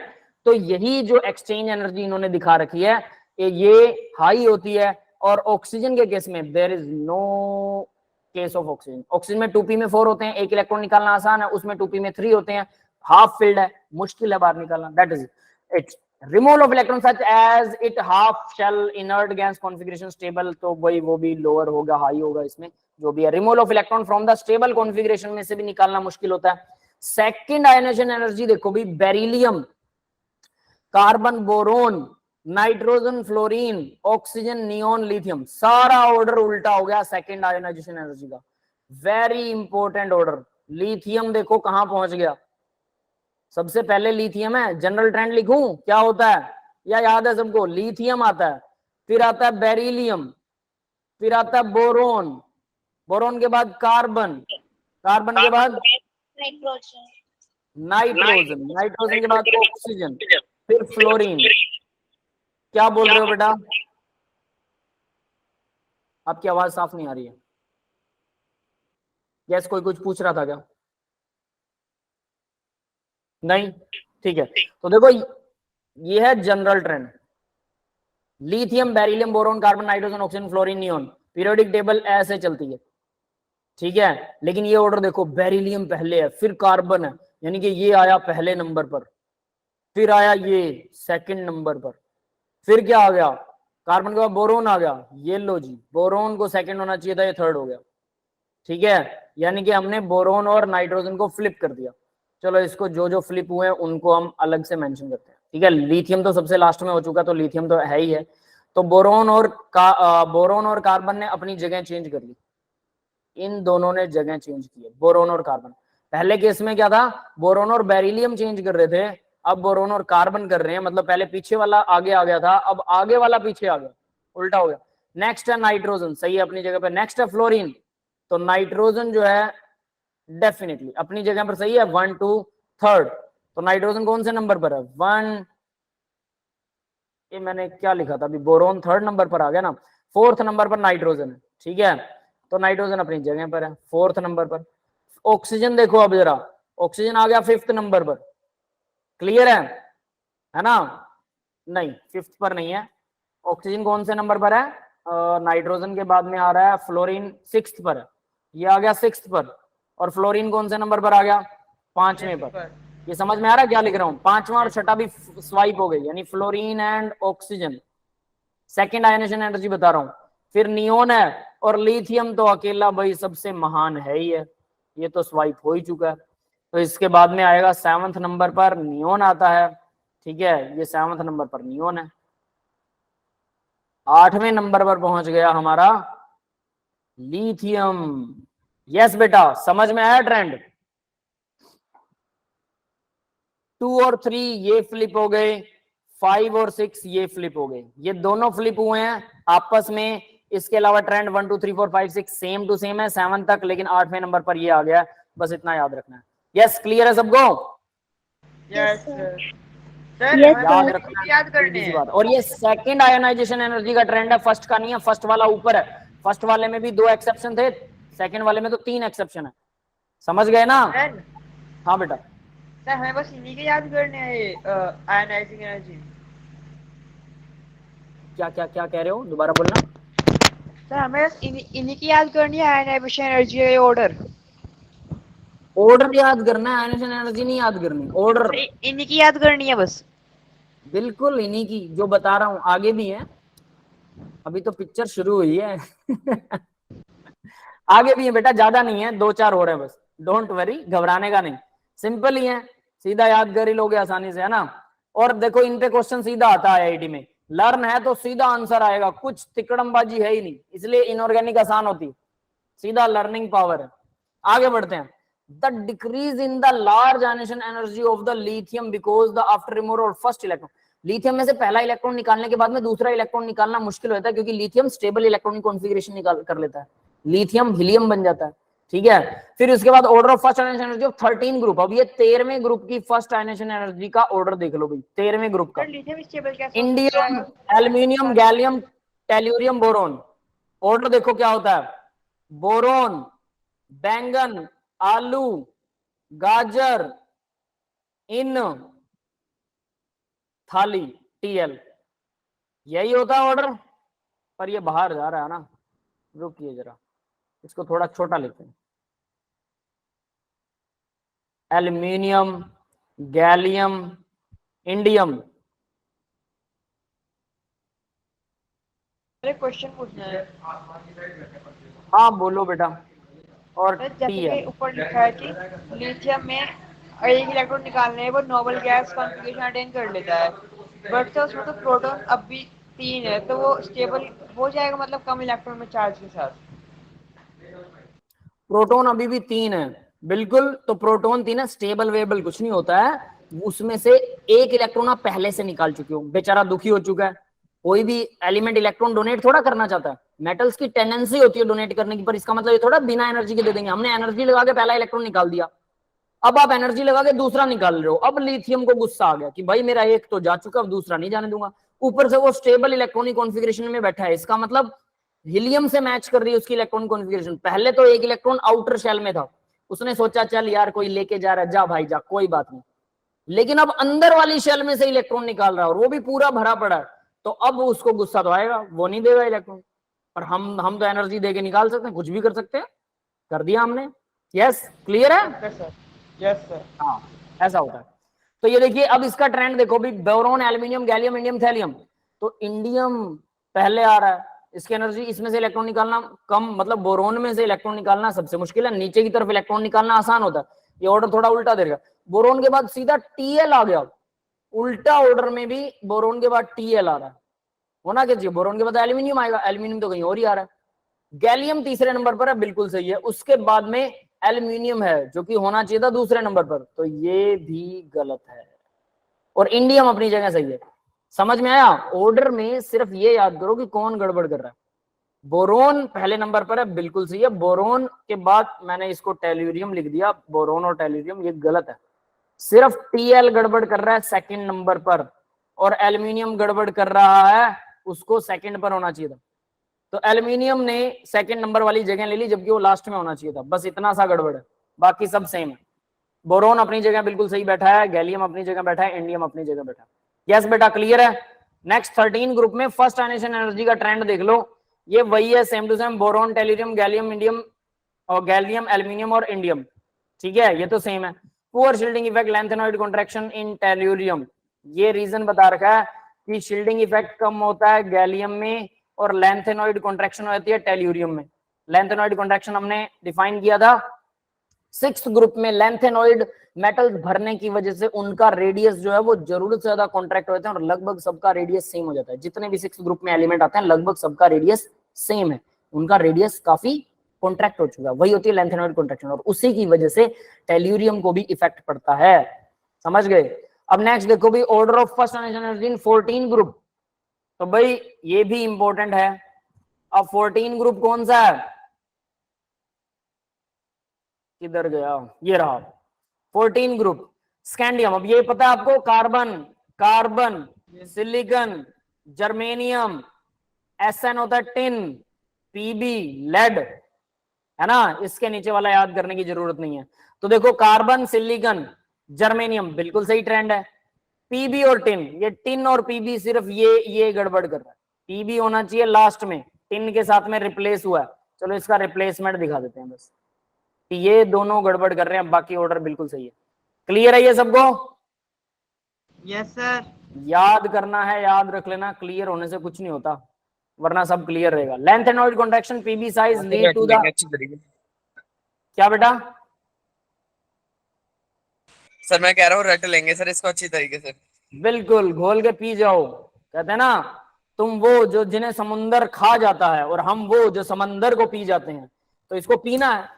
तो यही जो एक्सचेंज एनर्जी इन्होंने दिखा रखी है, ये हाई होती है, और ऑक्सीजन के केस में there is no case of oxygen. Oxygen में 2p में 4 होते हैं, एक इलेक्ट्रॉन निकालना आसान है, उसमें 2p में 3 होते हैं, हाफ फिल्ड है, मुश्किल है बाहर निकालना, that is it. Removal of electron such as it half shell inert gas configuration stable, तो वही वो भी लोअर होगा, हाई होगा, इसमें जो भी है। Removal of electron from the stable configuration में से भी निकालना मुश्किल होता है। सेकंड आयनाइजेशन एनर्जी देखो भी, beryllium, carbon, boron, nitrogen, fluorine, oxygen, neon, lithium, सारा ऑर्डर उल्टा हो गया सेकंड आयनाइजेशन एनर्जी का। Very important order. लिथियम देखो कहां पहुंच गया, सबसे पहले लिथियम है। जनरल ट्रेंड लिखूं क्या होता है, या याद है सबको? लिथियम आता है, फिर आता है बेरिलियम, फिर आता है बोरोन, बोरोन के बाद कार्बन, कार्बन के बाद Nitrogen. नाइट्रोजन, नाइट्रोजन के बाद ऑक्सीजन, फिर फ्लोरीन। क्या बोल रहे हो बेटा? आपकी आवाज साफ नहीं आ रही है। यस, कोई कुछ पूछ रहा था क्या? नहीं, ठीक है। तो देखो ये है general trend, lithium, beryllium, boron, carbon, nitrogen, oxygen, fluorine, neon, periodic table ऐसे चलती है, ठीक है। लेकिन ये ऑर्डर देखो, बेरिलियम पहले है, फिर कार्बन है, यानी कि ये आया पहले नंबर पर, फिर आया ये सेकंड नंबर पर, फिर क्या आ गया? कार्बन के बाद बोरोन आ गया, ये लो जी, बोरोन को सेकंड होना चाहिए था, ये थर्ड हो गया, ठीक है। यानी कि हमने बोरोन और नाइट्रोजन को फ्लिप कर दिया। चलो इसको जो जो फ्लिप हुए हैं उनको हम अलग से मेंशन करते हैं, ठीक है। लिथियम तो सबसे लास्ट में हो चुका, तो लिथियम तो है ही है। तो बोरोन और कार्बन ने अपनी जगह चेंज कर ली, इन दोनों ने जगह चेंज की है, बोरोन और कार्बन। पहले केस में क्या था? बोरोन और बेरिलियम चेंज कर रहे थे, अब बोरोन और कार्बन कर रहे हैं, मतलब पहले पीछे वाला आगे आ गया था, अब आगे वाला पीछे आ गया, उल्टा हो गया। नेक्स्ट है नाइट्रोजन, सही है अपनी जगह पे। नेक्स्ट है फ्लोरीन, तो नाइट्रोजन जो है डेफिनेटली अपनी जगह पर सही है, 1 2 3rd। तो नाइट्रोजन कौन से नंबर पर है? 1, ये मैंने क्या लिखा था अभी, बोरोन 3rd नंबर पर आ गया ना, फोर्थ नंबर पर नाइट्रोजन है, ठीक है, तो नाइट्रोजन अपनी जगह पर है फोर्थ नंबर पर। ऑक्सीजन देखो अब जरा, ऑक्सीजन आ गया फिफ्थ नंबर पर, क्लियर है ना? नहीं, फिफ्थ पर नहीं है। ऑक्सीजन कौन से नंबर पर है? नाइट्रोजन के बाद में आ रहा है फ्लोरीन, सिक्स्थ पर है, ये आ गया सिक्स्थ पर। और फ्लोरीन कौन से नंबर पर आ गया? पांचवें पर। ये समझ में आ रहा है क्या लिख रहा हूं? पांचवा और छठा भी स्वाइप हो गई, यानी fluorine and oxygen, second ionization energy बता रहा हूं। फिर नियोन है और लिथियम तो अकेला भाई सबसे महान है ही है, ये तो स्वाइप हो ही चुका है। तो इसके बाद में आएगा सेवंथ नंबर पर नियोन आता है, ठीक है, ये सेवंथ नंबर पर नियोन है। आठवें नंबर पर पहुंच गया हमारा लिथियम। यस बेटा, समझ में आया ट्रेंड? 2 और 3 ये फ्लिप हो गए, 5 और 6 ये फ्लिप हो गए, ये दोनों फ्लिप हुए हैं आपस में। इसके अलावा ट्रेंड 1 2 3 4 5 6 सेम टू सेम है 7 तक, लेकिन 8वें नंबर पर ये आ गया, बस इतना याद रखना है। यस, क्लियर है सबको? Yes sir. सर Yes, याद sir. रखना है, याद करने सीधी सी हैं। बात। और ये सेकंड आयोनाइजेशन एनर्जी का ट्रेंड है, फर्स्ट का नहीं है, फर्स्ट वाला ऊपर है, फर्स्ट वाले में भी 2 एक्सेप्शन थे, सेकंड वाले में तो 3 एक्सेप्शन है, समझ गए ना? सर हाँ बेटा। सर हमें बस इन्हीं के याद करने हैं आयनाइजिंग एनर्जी। क्या क्या क्या कह रहे हो, दोबारा बोलना। सर हमें बस इन्हीं की याद करनी है आयनाइजेशन एनर्जी का ऑर्डर। ऑर्डर याद करना है, आयनाइजेशन एनर्जी नहीं याद करनी, ऑर्डर। इन्हीं की याद करनी है बस। बिल्कुल इन्हीं की जो बता रहा हूं, आगे भी है, अभी तो पिक्चर शुरू हुई है आगे भी है बेटा, ज्यादा नहीं है, 2 4 और है बस, डोंट वरी, घबराने का नहीं, सिंपल ही है, सीधा याद कर ही लोगे आसानी से, है ना? और देखो इन पे क्वेश्चन सीधा आता है आईआईटी में, लर्न है तो सीधा आंसर आएगा, कुछ तिकड़मबाजी है ही नहीं, इसलिए इनऑर्गेनिक आसान होती, सीधा लर्निंग पावर है। आगे बढ़ते हैं। The decrease in the large ionization energy of the lithium because the after removal of first electron, lithium में से पहला इलेक्ट्रॉन निकालने के बाद में दूसरा इलेक्ट्रॉन निकालना मुश्किल होता है, क्योंकि लिथियम स्टेबल इलेक्ट्रॉनिक कॉन्फ़िगरेशन निकाल कर लेता है, लिथियम हीलियम बन जाता है, ठीक है। फिर उसके बाद order of first ionization energy of 13 group, अब ये 13वें ग्रुप की फर्स्ट आयनाइजेशन एनर्जी का ऑर्डर देख लो भाई, 13वें ग्रुप का। सर लिथियम स्टेबल कैसे हो सकता इंडियम, है? Aluminium, gallium, tellurium, boron. Order देखो क्या होता है, बोरोन, बैंगन, आलू, गाजर, इन, थाली, टीएल, यही होता है ऑर्डर। पर ये बाहर जा रहा है ना, रुकिए जरा, इसको थोड़ा छोटा लिखते हैं। Aluminium, gallium, indium. एक क्वेश्चन पूछना है हाँ बोलो बेटा। और सर, जैसे कि टीएल, ऊपर लिखा है कि लिथियम में एक इलेक्ट्रॉन निकालने है वो नोबल गैस कॉन्फ़िगरेशन अटेन कर लेता है, बट तो उसमें तो प्रोटॉन अब भी 3 है, तो वो स्टेबल हो जाएगा मतलब कम इलेक्ट्रॉन में चार्ज के साथ। प्रोटॉन अभी भी 3 है, बिल्कुल, तो प्रोटॉन 3 है, स्टेबल वेबल कुछ नहीं होता है, उसमें से एक इलेक्ट्रॉन आप पहले से निकाल चुके हो, बेचारा दुखी हो चुका है। कोई भी एलिमेंट इलेक्ट्रॉन डोनेट थोड़ा करना चाहता है, मेटल्स की टेंडेंसी होती है डोनेट करने की, पर इसका मतलब ये थोड़ा बिना एनर्जी के दे देंगे, हमने एनर्जी लगा के पहला इलेक्ट्रॉन निकाल दिया, अब आप एनर्जी लगा के दूसरा निकाल रहे हो, अब लिथियम को गुस्सा आ गया कि भाई मेरा एक तो जा चुका, अब दूसरा नहीं जाने दूंगा, ऊपर से वो स्टेबल इलेक्ट्रॉनिक कॉन्फ़िगरेशन में बैठा है, इसका मतलब हीलियम से मैच कर रही है उसकी इलेक्ट्रॉन कॉन्फ़िगरेशन। पहले तो एक इलेक्ट्रॉन आउटर शेल में था, उसने सोचा चल यार कोई लेके जा रहा है, जा भाई जा, कोई बात नहीं, लेकिन अब अंदर वाली शेल में से इलेक्ट्रॉन निकाल रहा है और वो भी पूरा भरा पड़ा है, तो अब उसको गुस्सा तो आएगा, वो नहीं देगा इलेक्ट्रॉन। पर हम तो एनर्जी दे के निकाल सकते हैं, कुछ भी कर सकते हैं, कर दिया हमने। यस, क्लियर है? Yes sir. हाँ, ऐसा होता है। तो ये देखिए अब इसका ट्रेंड देखो भी, boron, aluminium, gallium, indium, thallium, तो इंडियम पहले आ रहा है, इसकी एनर्जी, इसमें से इलेक्ट्रॉन निकालना कम, मतलब बोरोन में से इलेक्ट्रॉन निकालना सबसे मुश्किल है, नीचे की तरफ इलेक्ट्रॉन निकालना आसान होता है, ये ऑर्डर थोड़ा उल्टा देगा। बोरोन के बाद सीधा टीएल आ गया, उल्टा ऑर्डर में भी बोरोन के बाद टीएल आ रहा है, होना क्या चाहिए, बोरोन के बाद एल्यूमिनियम आएगा, एल्यूमिनियम तो कहीं और ही आ रहा है, गैलियम तीसरे नंबर पर है, बिल्कुल सही है, उसके बाद में एल्यूमिनियम है जो कि होना चाहिए था दूसरे नंबर पर, तो ये भी गलत है, और इंडियम अपनी जगह सही है। समझ में आया? ऑर्डर में सिर्फ ये याद करो कि कौन गड़बड़ कर रहा है। बोरोन पहले नंबर पर है, बिल्कुल सही है, बोरोन के बाद मैंने इसको टेल्यूरियम लिख दिया, बोरोन और टेल्यूरियम, ये गलत है, सिर्फ टीएल गड़बड़ कर रहा है सेकंड नंबर पर, और एल्यूमिनियम गड़बड़ कर रहा है, उसको सेकंड पर होना चाहिए था। तो एल्यूमिनियम ने सेकंड नंबर वाली जगह ले ली, जबकि वो लास्ट में होना चाहिए था। बस इतना सा गड़बड़ है, बाकी सब सेम है। बोरोन अपनी जगह बिल्कुल सही बैठा है, गैलियम अपनी जगह बैठा है, इंडियम अपनी जगह बैठा है। यस बेटा, क्लियर है। नेक्स्ट 13 ग्रुप में फर्स्ट आयनाइजेशन एनर्जी का ट्रेंड देख लो, ये वही है, same to same, boron, tellurium, gallium, indium, और गैलियम, एल्यूमिनियम और इंडियम, ठीक है, ये तो सेम है। Poor shielding effect, lanthanoid contraction in tellurium, ये रीजन बता रखा है कि शील्डिंग इफेक्ट कम होता है गैलियम में और लैंथेनॉइड कॉन्ट्रैक्शन होती है टेल्यूरियम में। लैंथेनॉइड कॉन्ट्रैक्शन हमने डिफाइन किया था 6th ग्रुप में। लैंथेनॉइड मेटल्स भरने की वजह से उनका रेडियस जो है वो जरूरत से ज्यादा कॉन्ट्रैक्ट होते हैं और लगभग सबका रेडियस सेम हो जाता है। जितने भी 6th ग्रुप में एलिमेंट आते हैं लगभग सबका रेडियस सेम है, उनका रेडियस काफी कॉन्ट्रैक्ट हो चुका है, वही होती है लैंथेनॉइड कॉन्ट्रैक्शन, और उसी की वजह से टेल्यूरियम को भी इफेक्ट पड़ता है। समझ गए। अब नेक्स्ट देखो भाई, order of first ionization energy in 14 group, तो भाई ये भी इंपॉर्टेंट है। अब 14 ग्रुप कौन सा है, किधर गया, ये रहा 14 ग्रुप, स्कैंडियम। अब ये पता है आपको, carbon, carbon, silicon, germanium, SN होता है टिन, PB लेड, है ना, इसके नीचे वाला याद करने की जरूरत नहीं है। तो देखो कार्बन, सिलिकॉन, जर्मेनियम बिल्कुल सही ट्रेंड है। PB और टिन, ये टिन और PB सिर्फ ये गड़बड़ कर रहा है, PB होना चाहिए लास्ट में, टिन के साथ में रिप्लेस हुआ है। चलो इसका रिप्लेसमेंट दिखा देते हैं बस, ये दोनों गड़बड़ कर रहे हैं, बाकी ऑर्डर बिल्कुल सही है। क्लियर है ये सबको? Yes sir. याद करना है, याद रख लेना, क्लियर होने से कुछ नहीं होता, वरना सब क्लियर रहेगा। Lanthanoid contraction, PB size lead to the, क्या बेटा? सर मैं कह रहा हूँ रट लेंगे सर इसको अच्छी तरीके से, बिल्कुल घोल के पी जाओ। कहते हैं ना, तुम वो जो जिन्हें समुंदर खा जाता है और हम वो जो समंदर को पी जाते हैं, तो इसको पीना है।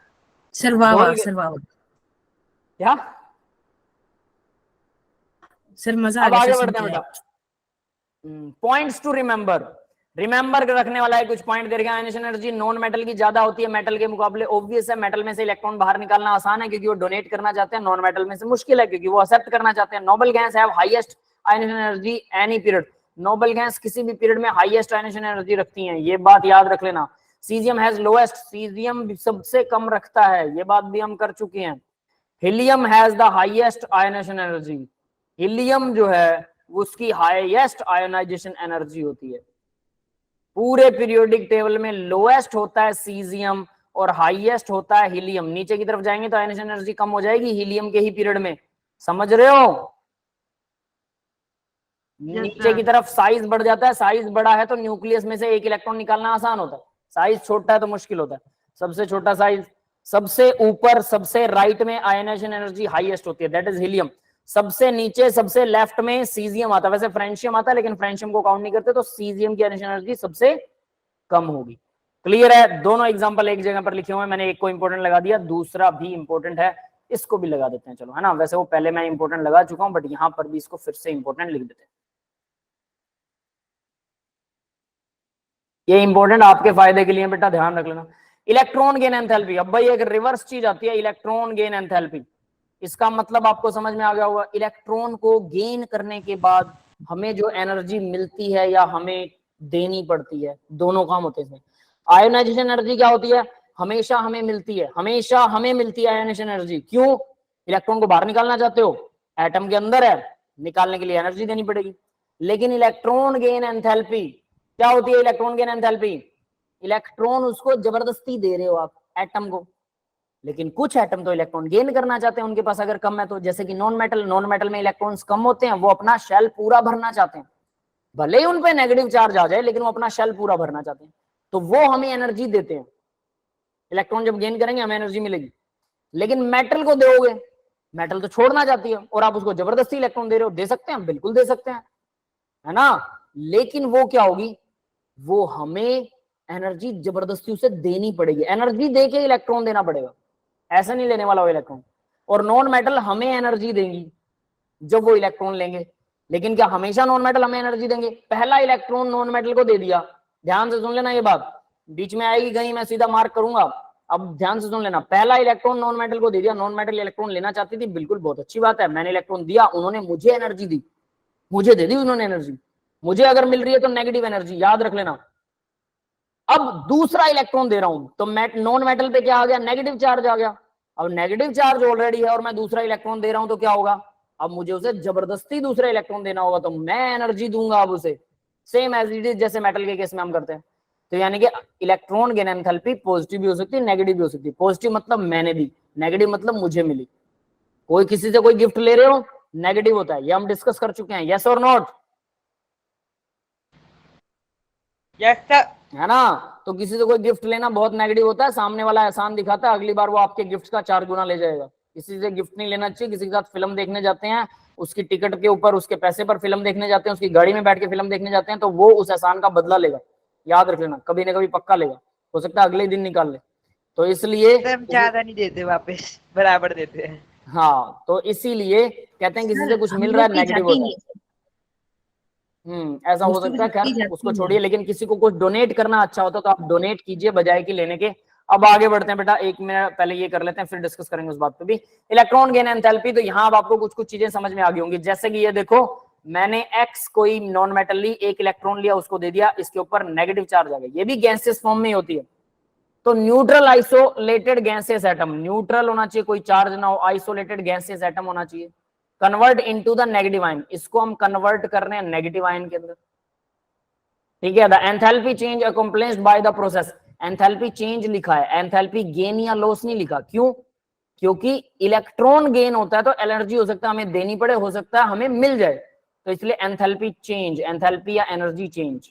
सर वाह घोल वाह, के- सर वाह वाह। क्या? सर मजा आ अब गया आगे सर सुन बढ़ते हैं के। बेटा। पॉइंट्स टू रिमेंबर, रिमेंबर रखने वाला है कुछ पॉइंट दे रखा है। आयनाइजेशन एनर्जी नॉन मेटल की ज्यादा होती है मेटल के मुकाबले। ऑब्वियस है, मेटल में से इलेक्ट्रॉन बाहर निकालना आसान है क्योंकि वो डोनेट करना चाहते हैं, नॉन मेटल में से मुश्किल है क्योंकि वो एक्सेप्ट करना चाहते हैं। Noble gas have highest ionization energy any period, noble gas किसी भी पीरियड में हाईएस्ट आयनाइजेशन एनर्जी रखती हैं, ये बात याद रख लेना। सीजियम हैज लोएस्ट, सीजियम सबसे कम रखता है, ये बात भी हम कर चुके हैं। Helium has the highest ionization energy, helium जो है उसकी हाईएस्ट आयोनाइजेशन एनर्जी होती है। पूरे पीरियोडिक टेबल में लोएस्ट होता है सीजियम और हाईएस्ट होता है हीलियम। नीचे की तरफ जाएंगे तो आयनाइजेशन एनर्जी कम हो जाएगी हीलियम के ही पीरियड में, समझ रहे हो? नीचे की तरफ साइज बढ़ जाता है, साइज बड़ा है तो न्यूक्लियस में से एक इलेक्ट्रॉन निकालना आसान होता है, साइज छोटा है तो मुश्किल होता है। सबसे छोटा साइज, सबसे ऊपर सबसे राइट में आयनाइजेशन एनर्जी हाईएस्ट होती है, दैट इज हीलियम। सबसे नीचे सबसे लेफ्ट में सीजियम आता है, वैसे फ्रेंशियम आता है लेकिन फ्रेंशियम को काउंट नहीं करते, तो सीजियम की आयनाइजेशन एनर्जी सबसे कम होगी। क्लियर है? दोनों एग्जांपल एक जगह पर लिखे हुए हैं, मैंने एक को इंपॉर्टेंट लगा दिया, दूसरा भी इंपॉर्टेंट है, इसको भी लगा देते हैं चलो, है ना। वैसे वो पहले मैं इंपॉर्टेंट लगा चुका हूं बट यहां पर भी इसको फिर से इंपॉर्टेंट लिख देते हैं। ये इंपॉर्टेंट आपके फायदे के लिए बेटा, ध्यान रख लेना। इलेक्ट्रॉन गेन एंथैल्पी, अब भाई एक रिवर्स चीज आती है, इलेक्ट्रॉन गेन एंथैल्पी। इसका मतलब आपको समझ में आ गया होगा, इलेक्ट्रॉन को गेन करने के बाद हमें जो एनर्जी मिलती है या हमें देनी पड़ती है, दोनों काम होते हैं इसमें। आयोनाइजेशन एनर्जी क्या होती है? हमेशा हमें मिलती है, हमेशा हमें मिलती है आयोनाइजेशन एनर्जी। क्यों? इलेक्ट्रॉन को बाहर निकालना चाहते हो, एटम के अंदर है, निकालने के लिए एनर्जी देनी पड़ेगी। लेकिन इलेक्ट्रॉन गेन एंथैल्पी क्या होती है? इलेक्ट्रॉन गेन एंथैल्पी, इलेक्ट्रॉन उसको जबरदस्ती दे रहे हो आप एटम को, लेकिन कुछ एटम तो इलेक्ट्रॉन गेन करना चाहते हैं, उनके पास अगर कम है तो, जैसे कि नॉन मेटल, नॉन मेटल में इलेक्ट्रॉन्स कम होते हैं, वो अपना शेल पूरा भरना चाहते हैं, भले ही उन पे नेगेटिव चार्ज आ जाए लेकिन वो अपना शेल पूरा भरना चाहते हैं, तो वो हमें एनर्जी देते हैं। इलेक्ट्रॉन जब गेन करेंगे हमें एनर्जी मिलेगी। लेकिन मेटल को दोगे, मेटल तो छोड़ना चाहती है और आप उसको जबरदस्ती इलेक्ट्रॉन दे रहे हो, दे सकते हैं, बिल्कुल दे सकते हैं, है ना। लेकिन वो क्या होगी, वो हमें एनर्जी जबरदस्ती उसे देनी पड़ेगी, एनर्जी देके इलेक्ट्रॉन देना पड़ेगा, ऐसा नहीं लेने वाला वो इलेक्ट्रॉन। और नॉन मेटल हमें एनर्जी देंगी जब वो इलेक्ट्रॉन लेंगे, लेकिन क्या हमेशा नॉन मेटल हमें एनर्जी देंगे? पहला इलेक्ट्रॉन नॉन मेटल को दे दिया, ध्यान से सुन लेना ये बात, बीच में आएगी कहीं मैं सीधा मार्क करूंगा, अब ध्यान से सुन लेना। पहला इलेक्ट्रॉन नॉन मेटल को दे दिया, नॉन मेटल इलेक्ट्रॉन लेना चाहती थी, बिल्कुल बहुत अच्छी बात है, मैंने इलेक्ट्रॉन दिया, उन्होंने मुझे एनर्जी दी, मुझे दे दी उन्होंने एनर्जी, मुझे अगर मिल रही है तो नेगेटिव एनर्जी, याद रख लेना। अब दूसरा इलेक्ट्रॉन दे रहा हूं तो नॉन मेटल पे क्या आ गया, नेगेटिव चार्ज आ गया। अब नेगेटिव चार्ज ऑलरेडी है और मैं दूसरा इलेक्ट्रॉन दे रहा हूं तो क्या होगा, अब मुझे उसे जबरदस्ती दूसरा इलेक्ट्रॉन देना होगा, तो मैं एनर्जी दूंगा अब उसे, सेम एज इट इज जैसे मेटल के केस में हम करते हैं। तो यानी कि इलेक्ट्रॉन गेन एंथैल्पी पॉजिटिव भी हो सकती है, नेगेटिव भी हो सकती है। पॉजिटिव मतलब मैंने दी, नेगेटिव मतलब मुझे मिली। कोई किसी से कोई गिफ्ट ले रहे हो, नेगेटिव होता है, ये हम डिस्कस कर चुके हैं, यस और नॉट, यस सर। है ना। तो किसी से कोई गिफ्ट लेना बहुत नेगेटिव होता है, सामने वाला एहसान दिखाता है, अगली बार वो आपके गिफ्ट का 4 गुना ले जाएगा। किसी से गिफ्ट नहीं लेना चाहिए। किसी के साथ फिल्म देखने जाते हैं, उसकी टिकट के ऊपर उसके पैसे पर फिल्म देखने जाते हैं, उसकी गाड़ी में बैठ के फिल्म देखने जाते हैं, तो वो उस एहसान का बदला लेगा, याद रख लेना, कभी ना कभी पक्का लेगा, हो सकता है अगले दिन निकाल ले। तो इसलिए सर हम ज्यादा नहीं देते, वापस बराबर देते हैं। हाँ, तो इसीलिए कहते हैं किसी से कुछ मिल रहा है नेगेटिव होता है। ऐसा हो सकता है, खैर उसको छोड़िए, लेकिन किसी को कुछ डोनेट करना अच्छा होता है तो आप डोनेट कीजिए बजाय कि लेने के। अब आगे बढ़ते हैं बेटा, एक मिनट पहले ये कर लेते हैं, फिर डिस्कस करेंगे उस बात पे भी। इलेक्ट्रॉन गेन एंथैल्पी, तो यहाँ अब आपको कुछ कुछ चीजें समझ में आ गई होंगी, जैसे कि ये देखो, मैंने एक्स कोई नॉन मेटल ली, एक इलेक्ट्रॉन लिया, उसको दे दिया, इसके ऊपर नेगेटिव चार्ज आ गया, ये भी गैसेस फॉर्म में ही होती है। तो neutral isolated gases atom, neutral होना चाहिए, कोई चार्ज ना हो, आइसोलेटेड गैसेस एटम होना चाहिए, convert into the negative ion, इसको हम कन्वर्ट कर रहे हैं नेगेटिव आयन के अंदर, ठीक है। The enthalpy change accomplished by the process, enthalpy change लिखा है, एंथैल्पी गेन या लॉस नहीं लिखा, क्यों, क्योंकि इलेक्ट्रॉन गेन होता है तो एनर्जी हो सकता है हमें देनी पड़े, हो सकता है हमें मिल जाए, तो इसलिए एंथैल्पी चेंज, एंथैल्पी या energy change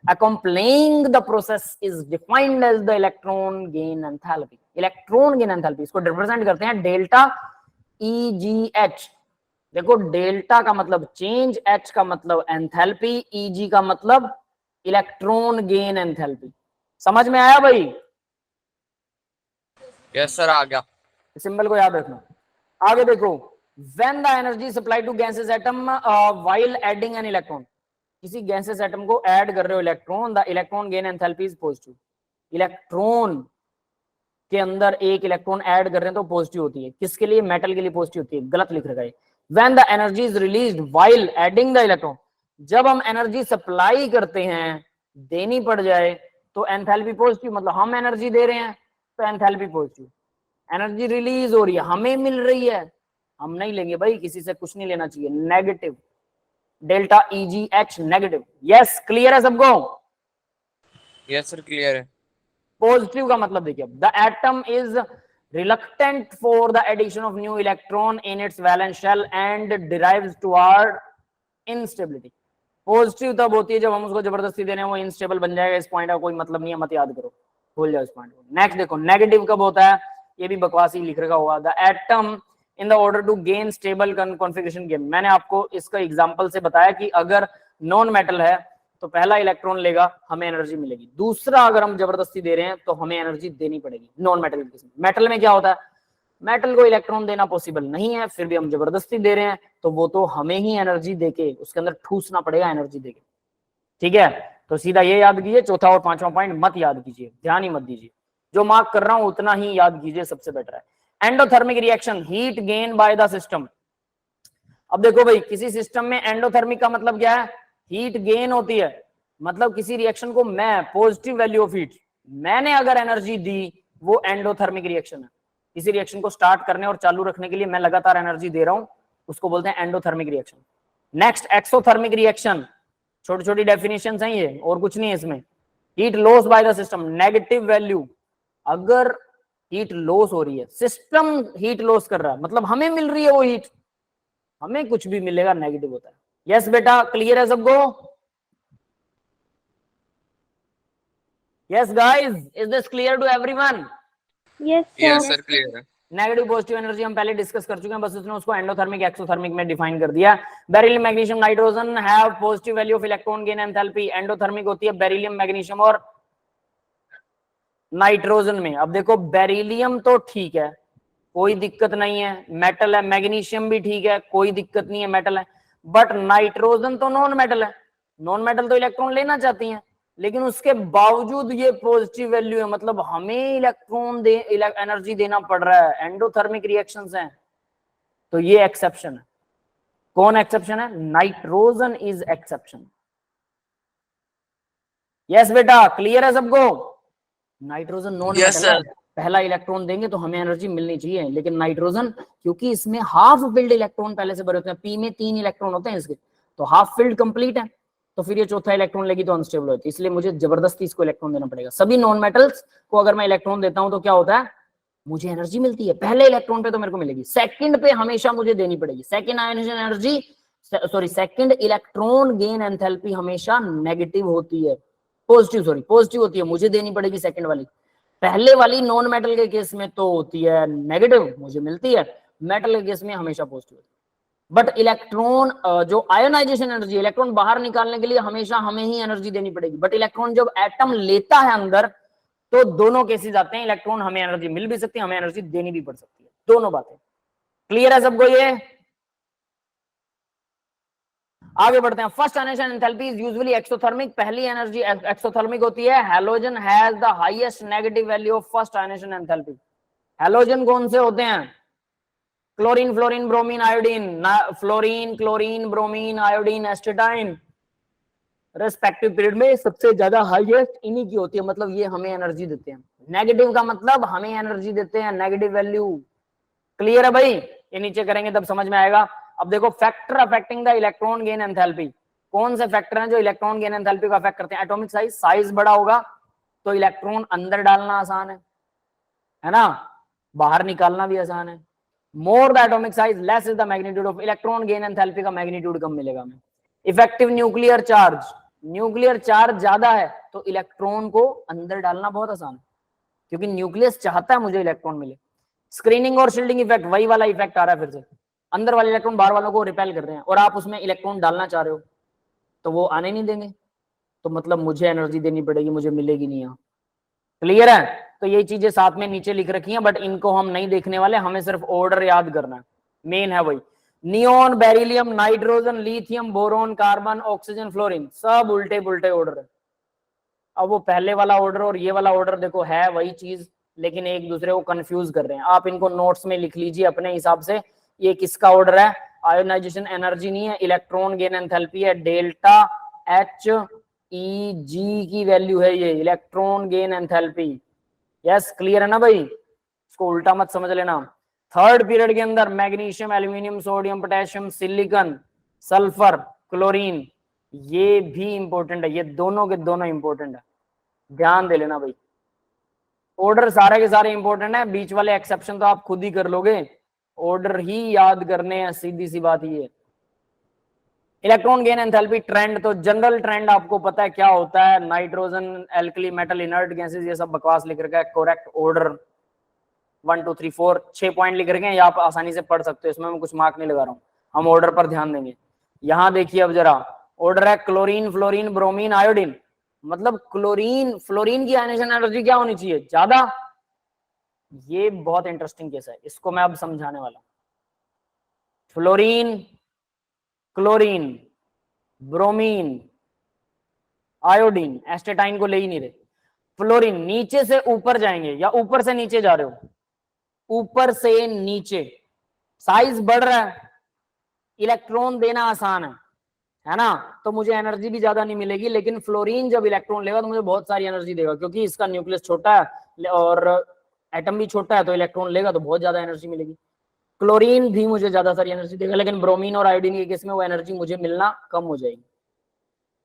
accompanying the process is defined as the electron gain enthalpy, electron gain enthalpy, इसको रिप्रेजेंट करते हैं डेल्टा EGH। देखो, डेल्टा का मतलब चेंज, H का मतलब एंथैल्पी, EG का मतलब इलेक्ट्रॉन गेन एंथैल्पी। समझ में आया भाई? यस सर, आ गया। सिंबल को याद रखना। आगे देखो, when the energy supplied to gaseous atom while adding an electron, किसी गैसेस एटम को ऐड कर रहे हो electron, the electron gain enthalpy is positive. Electron के अंदर एक इलेक्ट्रॉन ऐड कर रहे हैं तो पॉजिटिव होती है, किसके लिए, मेटल के लिए पॉजिटिव होती है, गलत लिख रखा है। When the energy is released while adding the electron, जब हम एनर्जी सप्लाई करते हैं, देनी पड़ जाए, तो एंथैल्पी पॉजिटिव, मतलब हम एनर्जी दे रहे हैं तो एंथैल्पी पॉजिटिव, एनर्जी रिलीज हो रही है, हमें मिल रही है, हम नहीं लेंगे भाई, किसी से कुछ नहीं लेना चाहिए, negative, delta EGH negative. Yes, clear है सबको? यस सर, क्लियर है। पॉजिटिव का मतलब देखिए, the atom is reluctant for the addition of new electron in its valence shell and derives toward instability. Positive तब होती है जब हम उसको जबरदस्ती देने, वो इंस्टेबल बन जाएगा, इस पॉइंट का कोई मतलब नहीं है, मत याद करो, भूल जाओ इस पॉइंट को। नेक्स्ट देखो, नेगेटिव कब होता है, ये भी बकवासी लिख रखा होगा, the atom in the order to gain stable configuration gain. मैंने आपको इसका एग्जांपल से बताया कि अगर नॉन मेटल है तो पहला इलेक्ट्रॉन लेगा, हमें एनर्जी मिलेगी, दूसरा अगर हम जबरदस्ती दे रहे हैं तो हमें एनर्जी देनी पड़ेगी, नॉन मेटल के केस में। मेटल में क्या होता है, मेटल को इलेक्ट्रॉन देना पॉसिबल नहीं है, फिर भी हम जबरदस्ती दे रहे हैं, तो वो तो हमें ही एनर्जी देके उसके अंदर ठूसना पड़ेगा, एनर्जी देके, ठीक है। तो सीधा ये याद कीजिए, चौथा और पांचवा पॉइंट मत याद कीजिए, ध्यान ही मत दीजिए, जो मार्क कर रहा हूं उतना ही याद कीजिए, सबसे बेटर है। Endothermic reaction, heat gain by the system. अब देखो भाई, किसी सिस्टम में एंडोथर्मिक का मतलब क्या है, हीट गेन होती है, मतलब किसी रिएक्शन को मैं, पॉजिटिव वैल्यू ऑफ हीट, मैंने अगर एनर्जी दी, वो एंडोथर्मिक रिएक्शन है। किसी रिएक्शन को स्टार्ट करने और चालू रखने के लिए मैं लगातार एनर्जी दे रहा हूं, उसको बोलते हैं endothermic reaction. Next, exothermic reaction, छोटी छोटी डेफिनेशंस हैं ये, और कुछ नहीं है इसमें। Heat loss by the system, negative value, अगर हीट लॉस हो रही है, सिस्टम हीट लॉस कर रहा है, मतलब हमें मिल रही है वो हीट, हमें कुछ भी मिलेगा नेगेटिव होता है। यस बेटा, क्लियर है सबको? Yes guys, is this clear to everyone? Yes, yes sir. Sir, clear है। नेगेटिव पॉजिटिव एनर्जी हम पहले डिस्कस कर चुके हैं, बस उसने उसको एंडोथर्मिक एक्सोथर्मिक में डिफाइन कर दिया। Beryllium magnesium nitrogen have positive value of electron gain enthalpy, endothermic होती है बेरिलियम मैग्नीशियम और नाइट्रोजन में। अब देखो, बेरिलियम तो ठीक है, कोई दिक्कत नहीं है, मेटल है, मैग्नीशियम भी ठीक है, कोई दिक्कत नहीं है, मेटल है, बट नाइट्रोजन तो नॉन मेटल है, नॉन मेटल तो इलेक्ट्रॉन लेना चाहती हैं, लेकिन उसके बावजूद ये पॉजिटिव वैल्यू है, मतलब हमें इलेक्ट्रॉन दे एनर्जी देना पड़ रहा है, एंडोथर्मिक रिएक्शंस हैं, तो ये एक्सेप्शन है। कौन एक्सेप्शन है? Nitrogen is exception. यस बेटा, क्लियर है सबको? नाइट्रोजन नॉन Yes, मेटल है, sir. पहला इलेक्ट्रॉन देंगे तो हमें एनर्जी मिलनी चाहिए, लेकिन नाइट्रोजन क्योंकि इसमें हाफ फिल्ड इलेक्ट्रॉन पहले से भरे होते हैं, पी में 3 इलेक्ट्रॉन होते हैं इसके, तो हाफ फील्ड कंप्लीट है, तो फिर ये चौथा इलेक्ट्रॉन लेगी तो अनस्टेबल होती है, इसलिए मुझे जबरदस्ती इसको इलेक्ट्रॉन देना पड़ेगा। सभी नॉन मेटल्स को अगर मैं इलेक्ट्रॉन देता हूं तो क्या होता है, मुझे एनर्जी मिलती है, पहले इलेक्ट्रॉन पे तो मेरे को मिलेगी, सेकंड पे हमेशा मुझे देनी पड़ेगी। Second ionisation energy, sorry second electron gain enthalpy हमेशा नेगेटिव होती है, पॉजिटिव होती है, मुझे देनी पड़ेगी सेकंड वाली। पहले वाली नॉन मेटल के केस में तो होती है नेगेटिव, मुझे मिलती है, मेटल के केस में हमेशा पॉजिटिव। बट इलेक्ट्रॉन जो आयोनाइजेशन एनर्जी, इलेक्ट्रॉन बाहर निकालने के लिए हमेशा हमें ही एनर्जी देनी पड़ेगी, बट इलेक्ट्रॉन जब एटम लेता है अंदर तो दोनों केसेस आते हैं, इलेक्ट्रॉन हमें एनर्जी मिल भी सकती है, हमें एनर्जी देनी भी पड़ सकती है, दोनों बातें क्लियर है सबको? ये आगे बढ़ते हैं। First ionization enthalpy is usually exothermic, पहली एनर्जी एक्सोथर्मिक होती है। Halogen has the highest negative value of first ionization enthalpy. Halogen कौन से होते हैं? Chlorine, fluorine, bromine, iodine, fluorine, chlorine, bromine, iodine, astatine, respective period में सबसे ज्यादा हाईएस्ट इन्हीं की होती है, मतलब ये हमें एनर्जी देते हैं। नेगेटिव का मतलब हमें एनर्जी देते हैं, नेगेटिव वैल्यू। क्लियर है भाई? ये नीचे करेंगे तब समझ में आएगा। अब देखो factor affecting the electron gain enthalpy, कौन से फैक्टर हैं जो इलेक्ट्रॉन गेन एंथैल्पी को अफेक्ट करते हैं? एटॉमिक साइज, साइज बड़ा होगा तो इलेक्ट्रॉन अंदर डालना आसान है ना, बाहर निकालना भी आसान है। More the atomic size less is the magnitude of electron gain enthalpy, का मैग्नीट्यूड कम मिलेगा हमें। Effective nuclear charge, nuclear charge ज्यादा है तो इलेक्ट्रॉन को अंदर डालना बहुत आसान है, क्योंकि न्यूक्लियस चाहता है मुझे इलेक्ट्रॉन मिले। स्क्रीनिंग और शील्डिंग इफेक्ट, वही वाला इफेक्ट आ रहा है फिर से, अंदर वाले इलेक्ट्रॉन बाहर वालों को रिपेल कर रहे हैं और आप उसमें इलेक्ट्रॉन डालना चाह रहे हो तो वो आने नहीं देंगे, तो मतलब मुझे एनर्जी देनी पड़ेगी, मुझे मिलेगी नहीं यहाँ। क्लियर है? तो ये चीजें साथ में नीचे लिख रखी हैं, बट इनको हम नहीं देखने वाले, हमें सिर्फ ऑर्डर याद करना है, मेन है वही। Neon, beryllium, nitrogen, lithium, boron, carbon, oxygen, fluorine, सब उल्टे पुल्टे ऑर्डर है। अब वो पहले वाला ऑर्डर और ये वाला ऑर्डर देखो है वही चीज, लेकिन एक दूसरे को कंफ्यूज कर रहे हैं। आप इनको नोट्स में लिख लीजिए अपने हिसाब से, ये किसका ऑर्डर है? आयोनाइजेशन एनर्जी नहीं है, इलेक्ट्रॉन गेन एंथैल्पी है, डेल्टा एच ई जी की वैल्यू है ये, electron gain enthalpy. Yes, clear है ना भाई? इसको उल्टा मत समझ लेना। थर्ड पीरियड के अंदर magnesium, aluminium, sodium, potassium, silicon, sulphur, chlorine, ये भी इंपॉर्टेंट है, ये दोनों के दोनों इंपॉर्टेंट है, ध्यान दे लेना भाई। ऑर्डर सारे के सारे इंपॉर्टेंट है, बीच वाले एक्सेप्शन तो आप खुद ही कर लोगे, ऑर्डर ही याद करने हैं, सीधी सी बात ये। इलेक्ट्रॉन गेन एंथैल्पी ट्रेंड, तो जनरल ट्रेंड आपको पता है क्या होता है, nitrogen, alkali, metal, inert gases, ये सब बकवास लिख रखा है। करेक्ट ऑर्डर 1 2 3 4 6 पॉइंट लिख रखे हैं, ये आप आसानी से पढ़ सकते हो, इसमें मैं कुछ मार्क नहीं लगा रहा हूँ, हम ऑर्डर पर ध्यान देंगे। यहां देखिए अब जरा, ऑर्डर है क्लोरीन, फ्लोरीन, ब्रोमीन, आयोडीन, मतलब क्लोरीन, फ्लोरीन की आयनाइजेशन एनर्जी क्या होनी चाहिए? ज्यादा। ये बहुत इंटरेस्टिंग केस है, इसको मैं अब समझाने वाला हूं। Fluorine, chlorine, bromine, iodine, astatine को ले ही नहीं रहे। फ्लोरीन नीचे से ऊपर जाएंगे या ऊपर से नीचे जा रहे हो? ऊपर से नीचे, साइज बढ़ रहा है, इलेक्ट्रॉन देना आसान है ना, तो मुझे एनर्जी भी ज्यादा नहीं मिलेगी। लेकिन फ्लोरीन जब इलेक्ट्रॉन लेगा तो मुझे बहुत सारी एनर्जी देगा, क्योंकि इसका न्यूक्लियस छोटा है और एटम भी छोटा है, तो इलेक्ट्रॉन लेगा तो बहुत ज्यादा एनर्जी मिलेगी। क्लोरीन भी मुझे ज्यादा सारी एनर्जी देगा, लेकिन ब्रोमीन और आयोडीन के केस में वो एनर्जी मुझे मिलना कम हो जाएगी।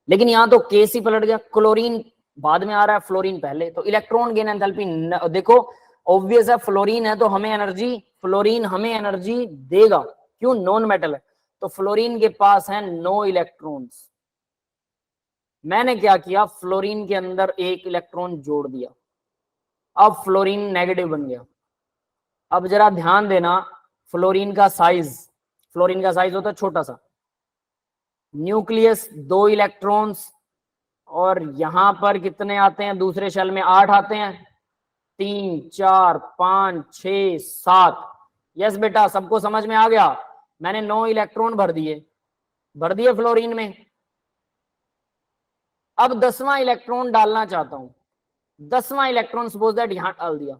लेकिन यहाँ तो केस ही पलट गया, क्लोरीन बाद में आ रहा है, फ्लोरीन पहले, तो इलेक्ट्रॉन गेन एंथैल्पी देखो ऑब्वियस है, फ्लोरीन है तो हमें एनर्जी, फ्लोरीन हमें एनर्जी देगा, क्यों? नॉन मेटल है, तो फ्लोरीन के पास है 9 इलेक्ट्रॉन्स। मैंने क्या किया, फ्लोरीन के अंदर एक इलेक्ट्रॉन जोड़ दिया, अब फ्लोरीन नेगेटिव बन गया। अब जरा ध्यान देना, फ्लोरीन का साइज होता है छोटा सा, न्यूक्लियस 2 इलेक्ट्रॉन्स, और यहां पर कितने आते हैं दूसरे शेल में? 8 आते हैं, 3 4 5 6 7। यस बेटा, सबको समझ में आ गया? मैंने 9 इलेक्ट्रॉन भर दिए फ्लोरीन में। अब 10वां इलेक्ट्रॉन डालना चाहता हूं, 10वां इलेक्ट्रॉन सपोज दैट यहां डाल दिया।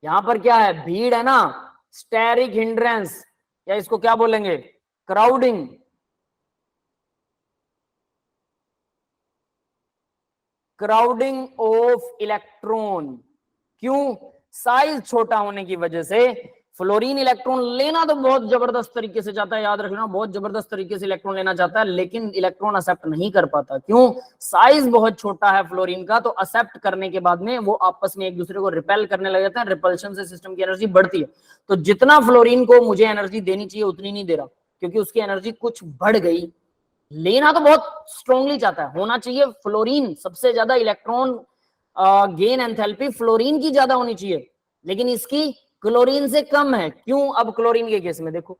यहां पर क्या है? भीड़ है ना, स्टेरिक हिंड्रेंस, या इसको क्या बोलेंगे? क्राउडिंग। Crowding of electron. क्यों? साइज छोटा होने की वजह से फ्लोरीन इलेक्ट्रॉन लेना तो बहुत जबरदस्त तरीके से चाहता है, याद रखना, बहुत जबरदस्त तरीके से इलेक्ट्रॉन लेना चाहता है, लेकिन इलेक्ट्रॉन एक्सेप्ट नहीं कर पाता। क्यों? साइज बहुत छोटा है फ्लोरीन का, तो एक्सेप्ट करने के बाद में वो आपस में एक दूसरे को रिपेल करने लग जाते हैं, रिपल्शन से सिस्टम की एनर्जी बढ़ती है। तो जितना फ्लोरीन को मुझे एनर्जी देनी चाहिए उतनी नहीं दे रहा, क्योंकि उसकी एनर्जी कुछ बढ़ गई। लेना तो बहुत स्ट्रांगली चाहता है, होना चाहिए फ्लोरीन सबसे ज्यादा इलेक्ट्रॉन गेन एंथैल्पी फ्लोरीन की ज्यादा होनी चाहिए, लेकिन इसकी क्लोरीन से कम है। क्यों? अब क्लोरीन के केस में देखो,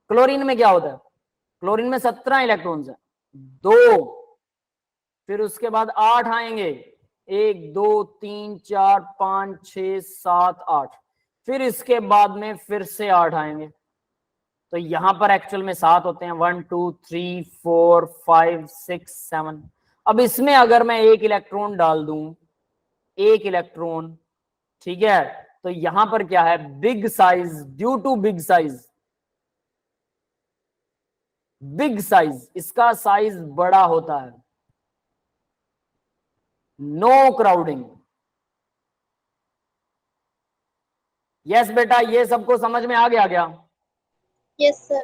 क्लोरीन में क्या होता है, क्लोरीन में 17 इलेक्ट्रॉन्स है, 2, फिर उसके बाद 8 आएंगे, 1 2 3 4 5 6 7 8, फिर इसके बाद में फिर से 8 आएंगे। तो यहां पर एक्चुअल में 7 होते हैं, 1 2 3 4 5 6 7। अब इसमें अगर मैं एक इलेक्ट्रॉन डाल दूं, एक इलेक्ट्रॉन, ठीक है, तो यहां पर क्या है, big size, due to big size, big size, इसका साइज बड़ा होता है, नो क्राउडिंग। यस बेटा, ये सबको समझ में आ गया क्या? Yes, sir.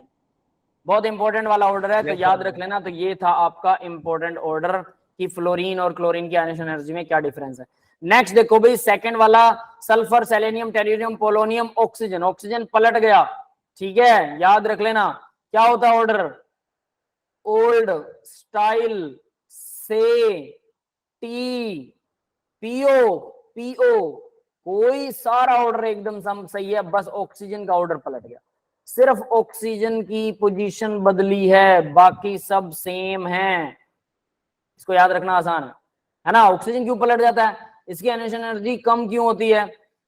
बहुत इंपॉर्टेंट वाला ऑर्डर है, तो Yes, याद sir. रख लेना। तो ये था आपका इंपॉर्टेंट ऑर्डर कि फ्लोरीन और क्लोरीन की आयनिक एनर्जी में क्या डिफरेंस है। नेक्स्ट देखो भाई, सेकंड वाला, sulphur, selenium, tellurium, polonium, oxygen. Oxygen पलट गया, ठीक है, याद रख लेना क्या होता है ऑर्डर, ओल्ड स्टाइल से टी पीओ पीओ, कोई सारा ऑर्डर एकदम सही है, बस ऑक्सीजन का ऑर्डर पलट गया। सिर्फ ऑक्सीजन की पोजीशन बदली है, बाकी सब सेम है। इसको याद रखना आसान है ना। ऑक्सीजन क्यों पलट जाता है? इसकी एनर्जी कम क्यों होती है,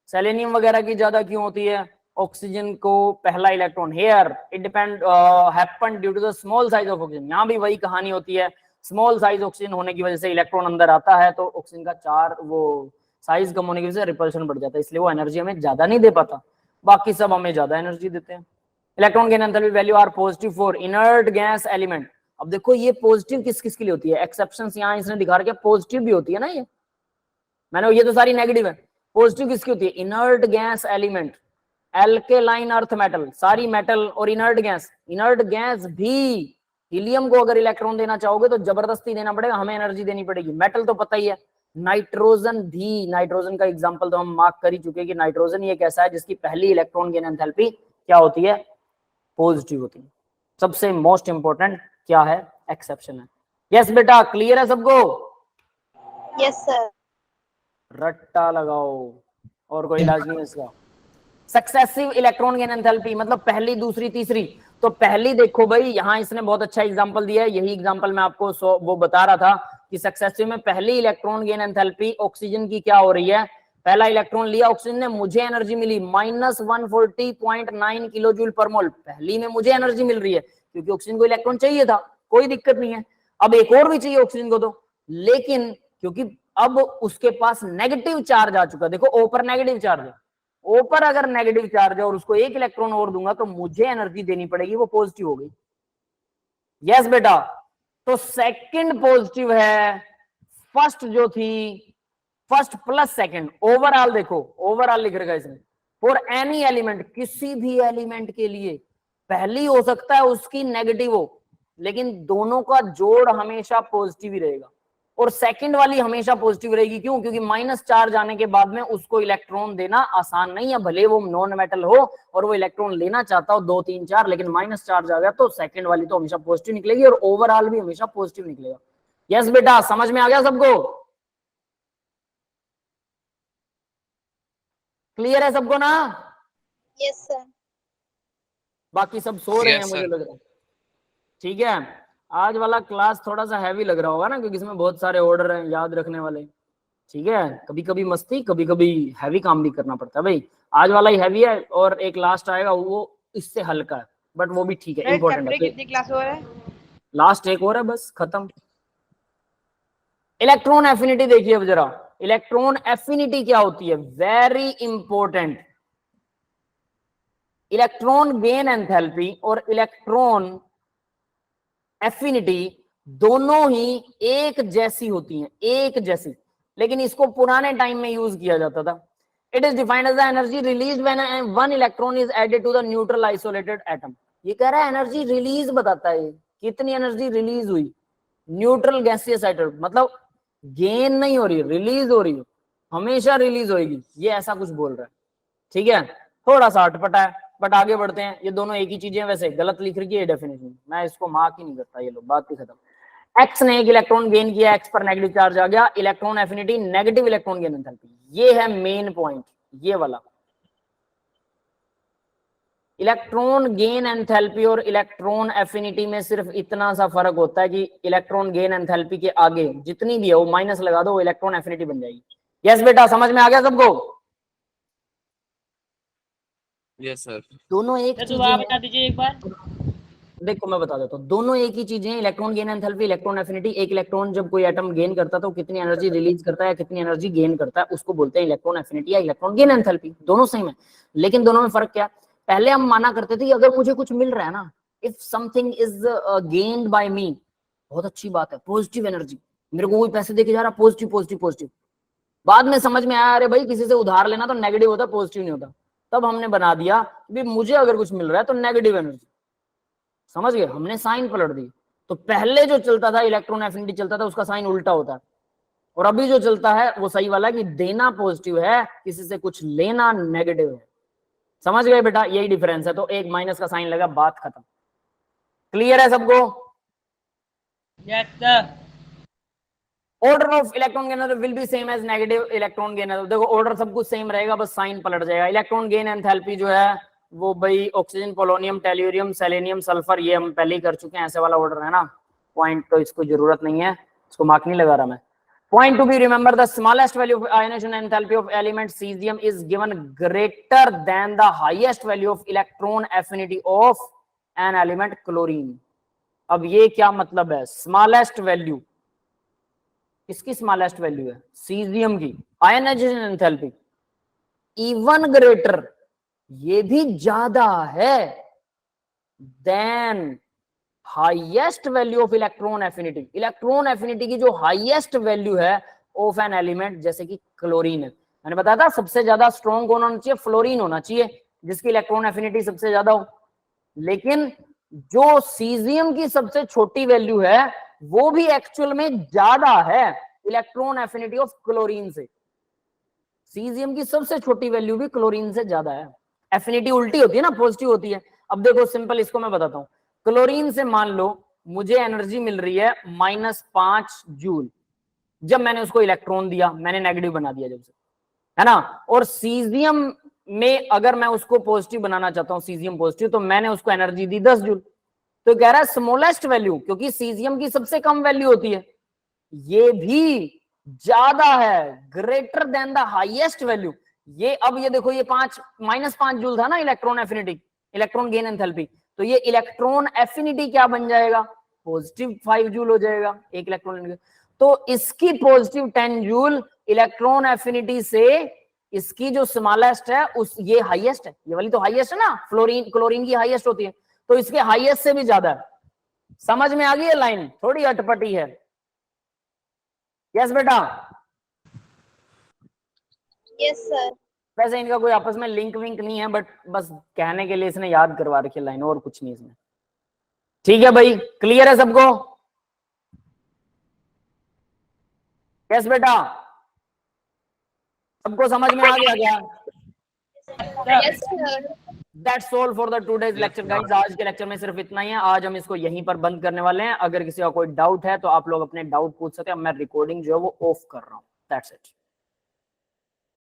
सेलेनियम वगैरह की ज्यादा क्यों होती है? ऑक्सीजन को पहला electron, here it depend happen due to the small size of oxygen. यहाँ भी वही कहानी होती है, स्मॉल साइज ऑक्सीजन होने की वजह से इलेक्ट्रॉन अंदर आता है, तो ऑक्सीजन का चार वो साइज कम होने की वजह से रिपल्शन बढ़ जाता है, इसलिए वो एनर्जी हमें ज्यादा नहीं दे पाता, बाकी सब हमें ज्यादा एनर्जी देते हैं। Electron gain enthalpy value are positive for inert gas element. अब देखो ये पॉजिटिव किस किस के लिए होती है, एक्सेप्शंस यहाँ इसने दिखा रखा है, पॉजिटिव भी होती है ना ये, मैंने, ये तो सारी नेगेटिव है। पॉजिटिव किसकी होती है? Inert gas element, alkaline earth metal, सारी मेटल और इनर्ट गैस। इनर्ट गैस भी हीलियम को अगर इलेक्ट्रॉन देना चाहोगे तो जबरदस्ती देना पड़ेगा, हमें एनर्जी देनी पड़ेगी। मेटल तो पता ही है, नाइट्रोजन भी, नाइट्रोजन का एग्जांपल तो हम मार्क कर ही चुके हैं कि नाइट्रोजन ये कैसा है जिसकी पहली इलेक्ट्रॉन गेन एंथैल्पी क्या होती है? पॉजिटिव होती है। सबसे मोस्ट इंपॉर्टेंट क्या है? एक्सेप्शन है। यस बेटा, क्लियर है सबको? Yes, sir. रट्टा लगाओ, और कोई इलाज नहीं है इसका। सक्सेसिव इलेक्ट्रॉन गेन एंथैल्पी मतलब पहली, दूसरी, तीसरी। तो पहली देखो भाई, यहाँ इसने बहुत अच्छा एग्जांपल दिया है, यही एग्जांपल मैं आपको वो बता रहा था कि सक्सेसिव में पहली इलेक्ट्रॉन गेन एंथैल्पी ऑक्सीजन की क्या हो रही है? पहला इलेक्ट्रॉन लिया ऑक्सीजन ने, मुझे एनर्जी मिली -140.9 किलो जूल पर मोल। पहली में मुझे एनर्जी मिल रही है क्योंकि ऑक्सीजन को इलेक्ट्रॉन चाहिए था, कोई दिक्कत नहीं है। अब एक और भी चाहिए ऑक्सीजन को, तो लेकिन क्योंकि अब उसके पास नेगेटिव चार्ज आ चुका, देखो ओ पर नेगेटिव चार्ज है, ओ पर अगर नेगेटिव चार्ज है और उसको एक इलेक्ट्रॉन और दूंगा तो मुझे एनर्जी देनी पड़ेगी, वो पॉजिटिव हो गई। यस बेटा, तो सेकंड पॉजिटिव है, फर्स्ट जो थी, फर्स्ट प्लस सेकंड, ओवरऑल देखो, ओवरऑल लिख रखा है इसमें, फॉर एनी एलिमेंट, किसी भी एलिमेंट के लिए पहली हो सकता है उसकी नेगेटिव हो, लेकिन दोनों का जोड़ हमेशा पॉजिटिव ही रहेगा। और सेकंड वाली हमेशा पॉजिटिव रहेगी, क्यों? क्योंकि माइनस चार्ज आने के बाद में उसको इलेक्ट्रॉन देना आसान नहीं है, भले वो नॉन मेटल हो और वो इलेक्ट्रॉन लेना चाहता हो 2 3 4, लेकिन माइनस चार्ज आ गया तो सेकंड वाली तो हमेशा पॉजिटिव निकलेगी और ओवरऑल भी हमेशा पॉजिटिव निकलेगा। यस बेटा, समझ में आ गया सबको? क्लियर है सबको ना? Yes, sir. बाकी सब सो रहे हैं Yes, मुझे sir. लग रहा है। ठीक है, आज वाला क्लास थोड़ा सा हैवी लग रहा होगा ना, क्योंकि इसमें बहुत सारे ऑर्डर हैं याद रखने वाले। ठीक है, कभी कभी मस्ती, कभी कभी हैवी काम भी करना पड़ता है भाई। आज वाला ही हैवी है और एक लास्ट आएगा वो इससे हल्का है, बट वो भी ठीक है, इंपॉर्टेंट है। कितनी क्लास हो रहा है? लास्ट एक और है, बस खत्म। इलेक्ट्रॉन एफिनिटी देखिए अब जरा, इलेक्ट्रॉन एफिनिटी क्या होती है? Very important. Electron gain enthalpy और इलेक्ट्रॉन एफिनिटी दोनों ही एक जैसी होती हैं, एक जैसी, लेकिन इसको पुराने टाइम में यूज किया जाता था। It is defined as the energy release when one electron is added to the neutral isolated atom. ये कह रहा है एनर्जी रिलीज बताता है, कितनी एनर्जी रिलीज हुई न्यूट्रल गैसियस एटम, मतलब गेन नहीं हो रही, रिलीज हो रही है, हमेशा रिलीज होगी, ये ऐसा कुछ बोल रहा है। ठीक है, थोड़ा सा अटपटा है बट आगे बढ़ते हैं। ये दोनों एक ही चीजें हैं, वैसे गलत लिख रही है डेफिनेशन, मैं इसको मार्क ही नहीं करता, ये लोग बात ही खत्म। एक्स ने एक इलेक्ट्रॉन गेन किया, एक्स पर नेगेटिव चार्ज आ गया, electron affinity negative electron gain enthalpy, ये है मेन पॉइंट, ये वाला। इलेक्ट्रॉन गेन एंथैल्पी और इलेक्ट्रॉन एफिनिटी में सिर्फ इतना सा फर्क होता है कि इलेक्ट्रॉन गेन एंथैल्पी के आगे जितनी भी है वो माइनस लगा दो, वो इलेक्ट्रॉन एफिनिटी बन जाएगी। यस बेटा, समझ में आ गया सबको? Yes sir. दोनों एक सर चीजें दोबारा हैं। बता दीजिए एक बार। देखो मैं बता देता हूँ, दोनों एक ही चीजें हैं, electron gain enthalpy, electron affinity. एक इलेक्ट्रॉन जब कोई एटम गेन करता है तो कितनी एनर्जी रिलीज करता है, कितनी एनर्जी गेन करता है, उसको बोलते हैं इलेक्ट्रॉन एफिनिटी या इलेक्ट्रॉन गेन एंथैल्पी। दोनों सेम है, लेकिन दोनों में फर्क क्या? पहले हम माना करते थे कि अगर मुझे कुछ मिल रहा है ना, if something is gained by me, बहुत अच्छी बात है, पॉजिटिव एनर्जी, मेरे को कोई पैसे देके जा रहा, पॉजिटिव पॉजिटिव पॉजिटिव। बाद में समझ में आया अरे भाई किसी से उधार लेना तो नेगेटिव होता, पॉजिटिव नहीं होता। तब हमने बना दिया कि मुझे अगर कुछ मिल रहा है तो नेगेटिव एनर्जी, समझ गए? हमने साइन पलट दी। तो पहले जो चलता था इलेक्ट्रॉन एफिनिटी चलता था, उसका साइन उल्टा होता है, और अभी जो चलता है वो सही वाला है कि देना पॉजिटिव है, किसी से कुछ लेना नेगेटिव है। समझ गए बेटा? यही डिफरेंस है। तो एक माइनस का साइन लगा, बात खत्म। क्लियर है सबको? Yes sir. Order of electron gain will be same as negative electron gain. देखो ऑर्डर सब कुछ सेम रहेगा, बस साइन पलट जाएगा। इलेक्ट्रॉन गेन एंथैल्पी जो है वो भाई oxygen, polonium, tellurium, selenium, sulphur, ये हम पहले ही कर चुके हैं, ऐसे वाला ऑर्डर है ना। पॉइंट तो इसको जरूरत नहीं है, इसको मार्क नहीं लगा रहा मैं। Point to be remember, the smallest value of ionization enthalpy of element cesium is given greater than the highest value of electron affinity of an element chlorine. अब ये क्या मतलब है? स्मॉलेस्ट वैल्यू, किसकी स्मॉलेस्ट वैल्यू है? Caesium की ionization enthalpy even greater, ये भी ज्यादा है than highest value of electron affinity. Electron affinity की जो हाईएस्ट वैल्यू है ऑफ एन एलिमेंट, जैसे कि क्लोरीन है, मैंने बताया था सबसे ज्यादा स्ट्रॉन्ग कौन होना चाहिए? फ्लोरीन होना चाहिए, जिसकी इलेक्ट्रॉन एफिनिटी सबसे ज्यादा हो। लेकिन जो सीजियम की सबसे छोटी वैल्यू है वो भी एक्चुअल में ज्यादा है इलेक्ट्रॉन एफिनिटी ऑफ क्लोरीन से। सीजियम की सबसे छोटी वैल्यू भी क्लोरीन से ज्यादा है। एफिनिटी उल्टी होती है ना, पॉजिटिव होती है। अब देखो सिंपल, इसको मैं बताता हूं। क्लोरीन से मान लो मुझे एनर्जी मिल रही है -5 जूल, जब मैंने उसको इलेक्ट्रॉन दिया, मैंने नेगेटिव बना दिया जब से, है ना। और सीजियम में अगर मैं उसको पॉजिटिव बनाना चाहता हूं, सीजियम पॉजिटिव, तो मैंने उसको एनर्जी दी 10 जूल। तो कह रहा है स्मॉलेस्ट वैल्यू, क्योंकि सीजियम की सबसे कम वैल्यू होती है, ये भी ज्यादा है, greater than the highest value. ये अब ये देखो, ये -5 जूल था ना electron affinity, electron gain enthalpy, तो ये इलेक्ट्रॉन एफिनिटी क्या बन जाएगा? +5 जूल हो जाएगा एक इलेक्ट्रॉन। तो इसकी +10 जूल इलेक्ट्रॉन एफिनिटी से इसकी जो स्मॉलेस्ट है उस, ये हाईएस्ट है, ये वाली तो हाईएस्ट है ना, क्लोरीन की हाईएस्ट होती है, तो इसके हाईएस्ट से भी ज्यादा है। समझ में आ गई है लाइन? थोड़ी अटपटी है। यस बेटा? Yes sir. वैसे इनका कोई आपस में लिंक विंक नहीं है, बट बस कहने के लिए इसने याद करवा रखी लाइन, और कुछ नहीं इसमें। ठीक है भाई, क्लियर है सबको? यस बेटा? सबको समझ में आ गया क्या? Yes sir. That's all for the today's lecture guys। आज के लेक्चर में सिर्फ इतना ही है। आज हम इसको यहीं पर बंद करने वाले हैं। अगर किसी का कोई डाउट है तो आप लोग अपने डाउट पूछ सकते हैं। मैं रिकॉर्डिंग जो है वो ऑफ कर रहा हूँ। That's it।